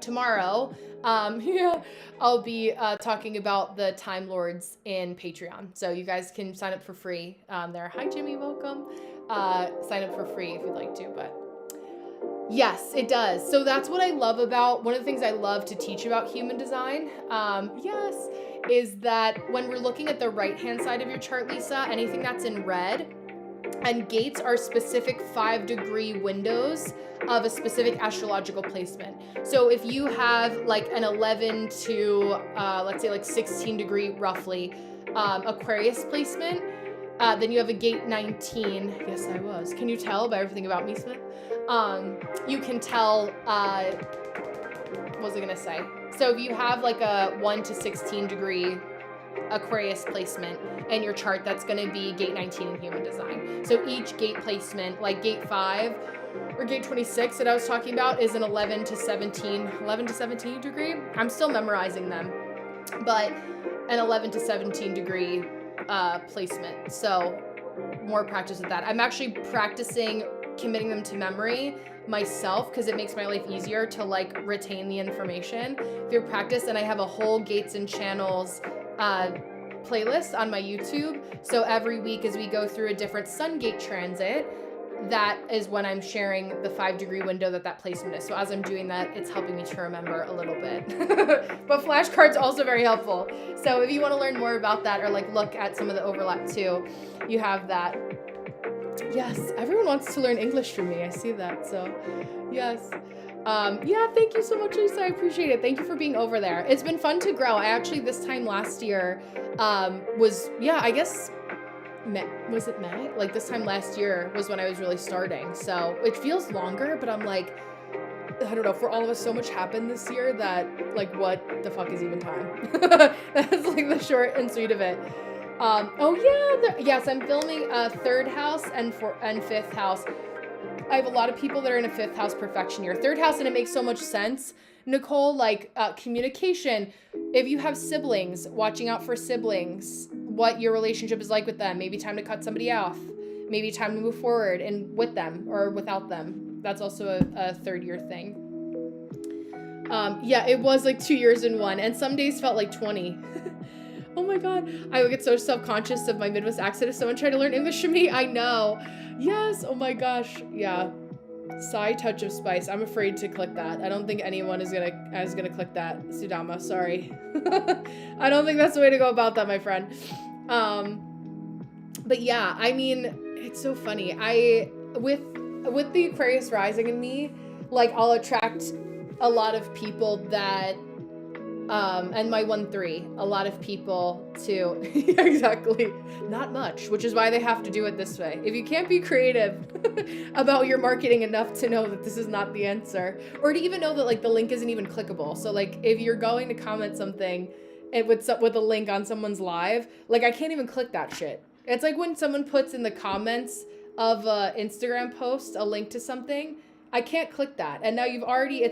tomorrow, I'll be talking about the Time Lords in Patreon. So you guys can sign up for free there. Hi Jimmy, welcome. Sign up for free if you'd like to, but yes, it does. So that's what I love about, one of the things I love to teach about human design, is that when we're looking at the right-hand side of your chart, Lisa, anything that's in red, and gates are specific 5-degree windows of a specific astrological placement. So if you have like an 11 to, let's say like 16 degree roughly, Aquarius placement, Then you have a gate 19. Yes, I was. Can you tell by everything about me, Smith? You can tell, what was I gonna say? So if you have like a 1 to 16 degree Aquarius placement in your chart, that's going to be gate 19 in human design. So each gate placement, like gate 5 or gate 26 that I was talking about, is an 11 to 17 degree. I'm still memorizing them, but an 11 to 17 degree placement. So more practice with that. I'm actually practicing committing them to memory myself because it makes my life easier to like retain the information through practice. And I have a whole gates and channels playlist on my YouTube. So every week as we go through a different sun gate transit, that is when I'm sharing the 5-degree window that placement is. So as I'm doing that, it's helping me to remember a little bit. But flashcards also very helpful. So if you want to learn more about that or like look at some of the overlap too, you have that. Yes, everyone wants to learn English from me. I see that. So yes. Yeah, thank you so much, Lisa. I appreciate it. Thank you for being over there. It's been fun to grow. I actually, this time last year, I guess, was it May? Like this time last year was when I was really starting. So it feels longer, but I'm like, I don't know, for all of us, so much happened this year that like, what the fuck is even time? That's like the short and sweet of it. Yes, I'm filming third house and fifth house. I have a lot of people that are in a fifth house perfection year. Third house, and it makes so much sense, Nicole, like communication. If you have siblings, watching out for siblings, what your relationship is like with them. Maybe time to cut somebody off. Maybe time to move forward and with them or without them. That's also a third year thing. It was like 2 years in one, and some days felt like 20. Oh my God. I would get so self-conscious of my Midwest accent if someone tried to learn English from me. I know. Yes. Oh my gosh. Yeah. Sigh, touch of spice. I'm afraid to click that. I don't think anyone is gonna click that. Sudama, sorry. I don't think that's the way to go about that, my friend. But yeah, I mean, it's so funny. With the Aquarius rising in me, like I'll attract a lot of people that and my 1-3, a lot of people to, yeah, exactly, not much, which is why they have to do it this way. If you can't be creative about your marketing enough to know that this is not the answer, or to even know that like the link isn't even clickable. So like if you're going to comment something with a link on someone's live, like I can't even click that shit. It's like when someone puts in the comments of a Instagram post a link to something, I can't click that. And now it's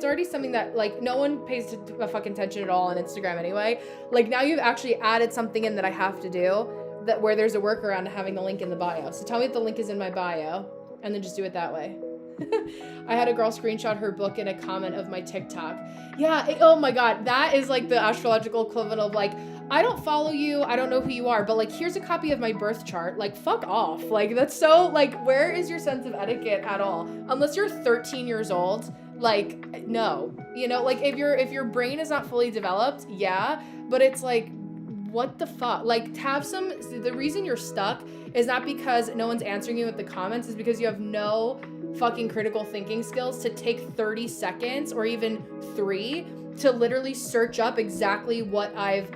already something that like no one pays a fucking attention at all on Instagram anyway. Like now you've actually added something in that I have to do, that where there's a workaround to having the link in the bio. So tell me if the link is in my bio and then just do it that way. I had a girl screenshot her book in a comment of my TikTok. Yeah, oh my God, that is like the astrological equivalent of like, I don't follow you, I don't know who you are, but like, here's a copy of my birth chart. Like, fuck off. Like, that's so, like, where is your sense of etiquette at all? Unless you're 13 years old, like, no. You know, like, if your brain is not fully developed, yeah, but it's like, what the fuck? Like, the reason you're stuck is not because no one's answering you with the comments, is because you have no fucking critical thinking skills to take 30 seconds or even 3 to literally search up exactly what I've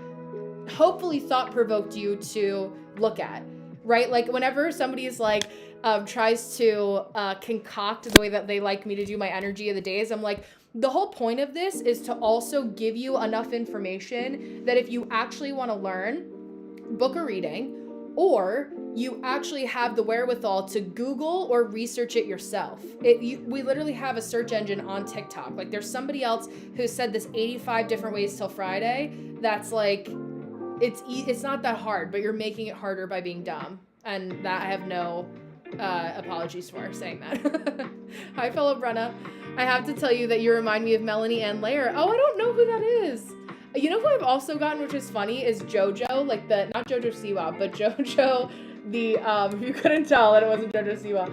hopefully thought-provoked you to look at, right? Like whenever somebody is like, tries to concoct the way that they like me to do my energy of the days, I'm like, the whole point of this is to also give you enough information that if you actually want to learn, book a reading, or you actually have the wherewithal to Google or research it yourself. We literally have a search engine on TikTok. Like there's somebody else who said this 85 different ways till Friday. That's like, it's not that hard, but you're making it harder by being dumb. And that I have no apologies for saying that. Hi, fellow Brenna. I have to tell you that you remind me of Melanie Ann Layer. Oh, I don't know who that is. You know who I've also gotten, which is funny, is JoJo, like not JoJo Siwa, but JoJo, if you couldn't tell that it wasn't JoJo Siwa,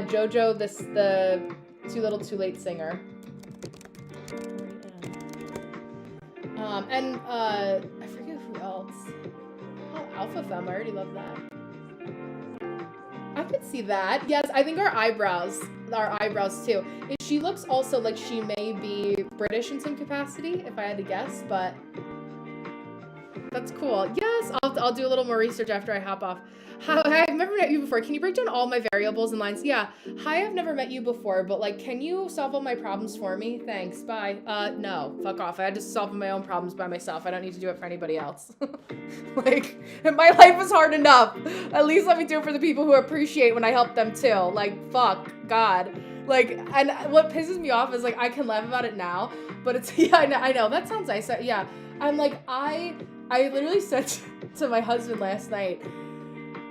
JoJo, the Too Little Too Late singer. I forget who else. Oh, Alpha Femme, I already love that. I could see that. Yes, I think our eyebrows too. She looks also like she may be British in some capacity, if I had to guess, but that's cool. Yes, I'll do a little more research after I hop off. Hi, I've never met you before. Can you break down all my variables and lines? Yeah. Hi, I've never met you before, but like, can you solve all my problems for me? Thanks. Bye. No. Fuck off. I had to solve my own problems by myself. I don't need to do it for anybody else. Like, my life is hard enough. At least let me do it for the people who appreciate when I help them too. Like, fuck. God. Like, and what pisses me off is like, I can laugh about it now, but it's, yeah, I know. That sounds nice. Yeah. I'm like, I literally said to my husband last night,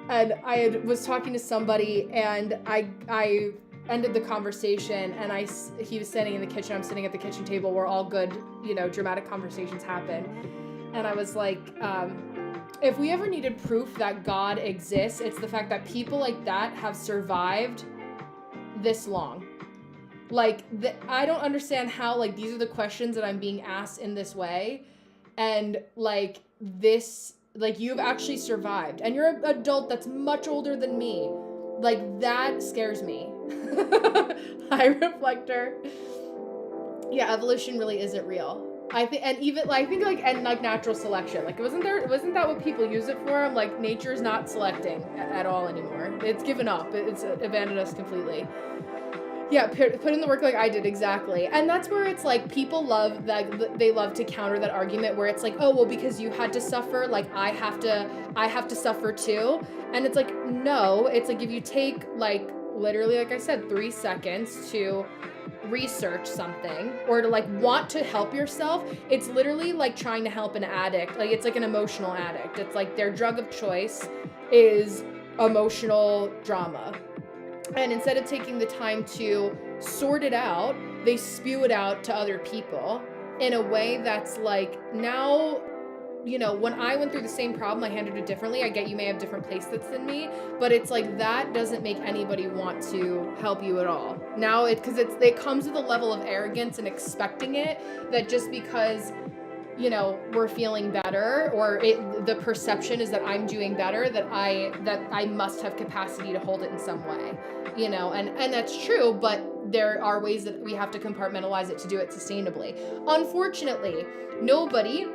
and was talking to somebody, and I ended the conversation, and he was standing in the kitchen, I'm sitting at the kitchen table where all good, dramatic conversations happen. And I was like, if we ever needed proof that God exists, it's the fact that people like that have survived this long. Like, I don't understand how, like, these are the questions that I'm being asked in this way. And, like, this, like, you've actually survived. And you're an adult that's much older than me. Like, that scares me. Hi, Reflector. Yeah, evolution really isn't real. I think, and natural selection. Like, wasn't that what people use it for? Like, nature's not selecting at all anymore. It's given up. It's abandoned us completely. Yeah, put in the work like I did, exactly. And that's where it's like, people love that, they love to counter that argument where it's like, oh, well, because you had to suffer, like, I have to suffer too. And it's like, no, it's like, if you take, like, literally, like I said, 3 seconds to research something or to, like, want to help yourself, it's literally like trying to help an addict. Like, it's like an emotional addict. It's like their drug of choice is emotional drama. And instead of taking the time to sort it out, they spew it out to other people in a way that's like, now, when I went through the same problem, I handled it differently. I get you may have different playsets than me, but it's like, that doesn't make anybody want to help you at all. Now, because it comes with a level of arrogance and expecting it, that just because we're feeling better, or the perception is that I'm doing better, that I must have capacity to hold it in some way, and that's true, but there are ways that we have to compartmentalize it to do it sustainably. Unfortunately, nobody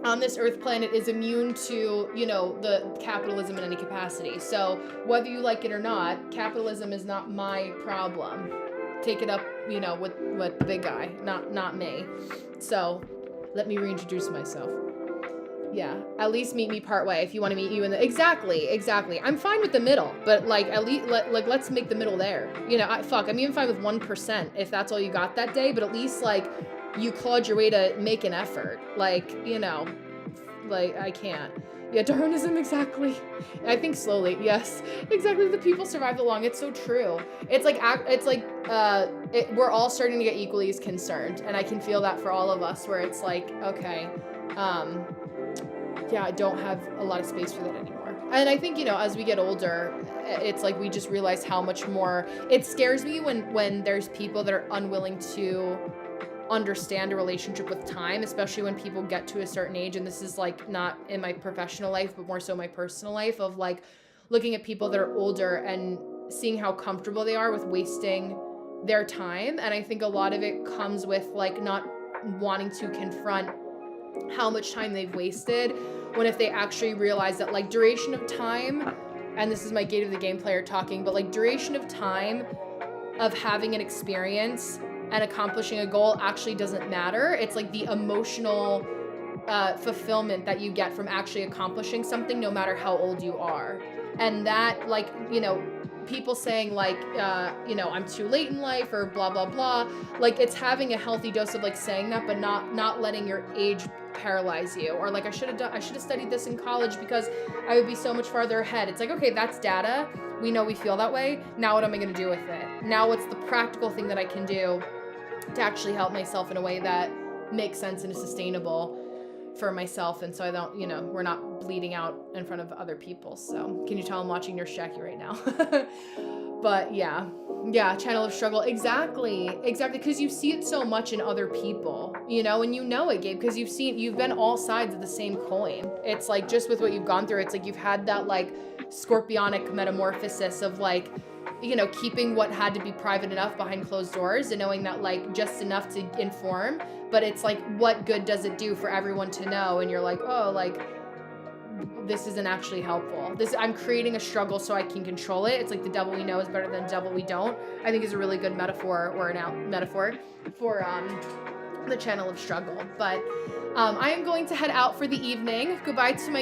on this earth planet is immune to, the capitalism in any capacity. So whether you like it or not, capitalism is not my problem. Take it up, with the big guy, not me. So let me reintroduce myself. Yeah, at least meet me part way if you want to meet you in the... Exactly. I'm fine with the middle, but, like, at least, let's make the middle there. I'm even fine with 1% if that's all you got that day, but at least, like, you clawed your way to make an effort. Like, I can't. Yeah, Darwinism, exactly. I think slowly, yes. Exactly, the people survive the long. It's so true. We're all starting to get equally as concerned, and I can feel that for all of us, where it's like, okay, I don't have a lot of space for that anymore. And I think, as we get older, it's like we just realize how much more... It scares me when there's people that are unwilling to understand a relationship with time, especially when people get to a certain age. And this is, like, not in my professional life, but more so my personal life, of, like, looking at people that are older and seeing how comfortable they are with wasting their time. And I think a lot of it comes with, like, not wanting to confront how much time they've wasted, when if they actually realize that, like, duration of time, and this is my gate of the game player talking, but, like, duration of time of having an experience and accomplishing a goal actually doesn't matter. It's like the emotional fulfillment that you get from actually accomplishing something, no matter how old you are. And that, like, people saying, like, I'm too late in life, or blah, blah, blah. Like, it's having a healthy dose of, like, saying that, but not letting your age paralyze you. Or, like, I should have studied this in college because I would be so much farther ahead. It's like, okay, that's data. We know we feel that way. Now what am I going to do with it? Now what's the practical thing that I can do to actually help myself in a way that makes sense and is sustainable for myself, and so I don't, we're not bleeding out in front of other people. So can you tell I'm watching Nurse Jackie right now? But yeah, channel of struggle. Exactly, because you see it so much in other people, and it, Gabe, because you've been all sides of the same coin. It's like, just with what you've gone through, it's like you've had that, like, scorpionic metamorphosis of, like, keeping what had to be private enough behind closed doors, and knowing that, like, just enough to inform, but it's like, what good does it do for everyone to know? And you're like, oh, like, this isn't actually helpful. I'm creating a struggle so I can control it. It's like the devil we know is better than the devil we don't. I think is a really good metaphor or metaphor for the channel of struggle. But I am going to head out for the evening. Goodbye to my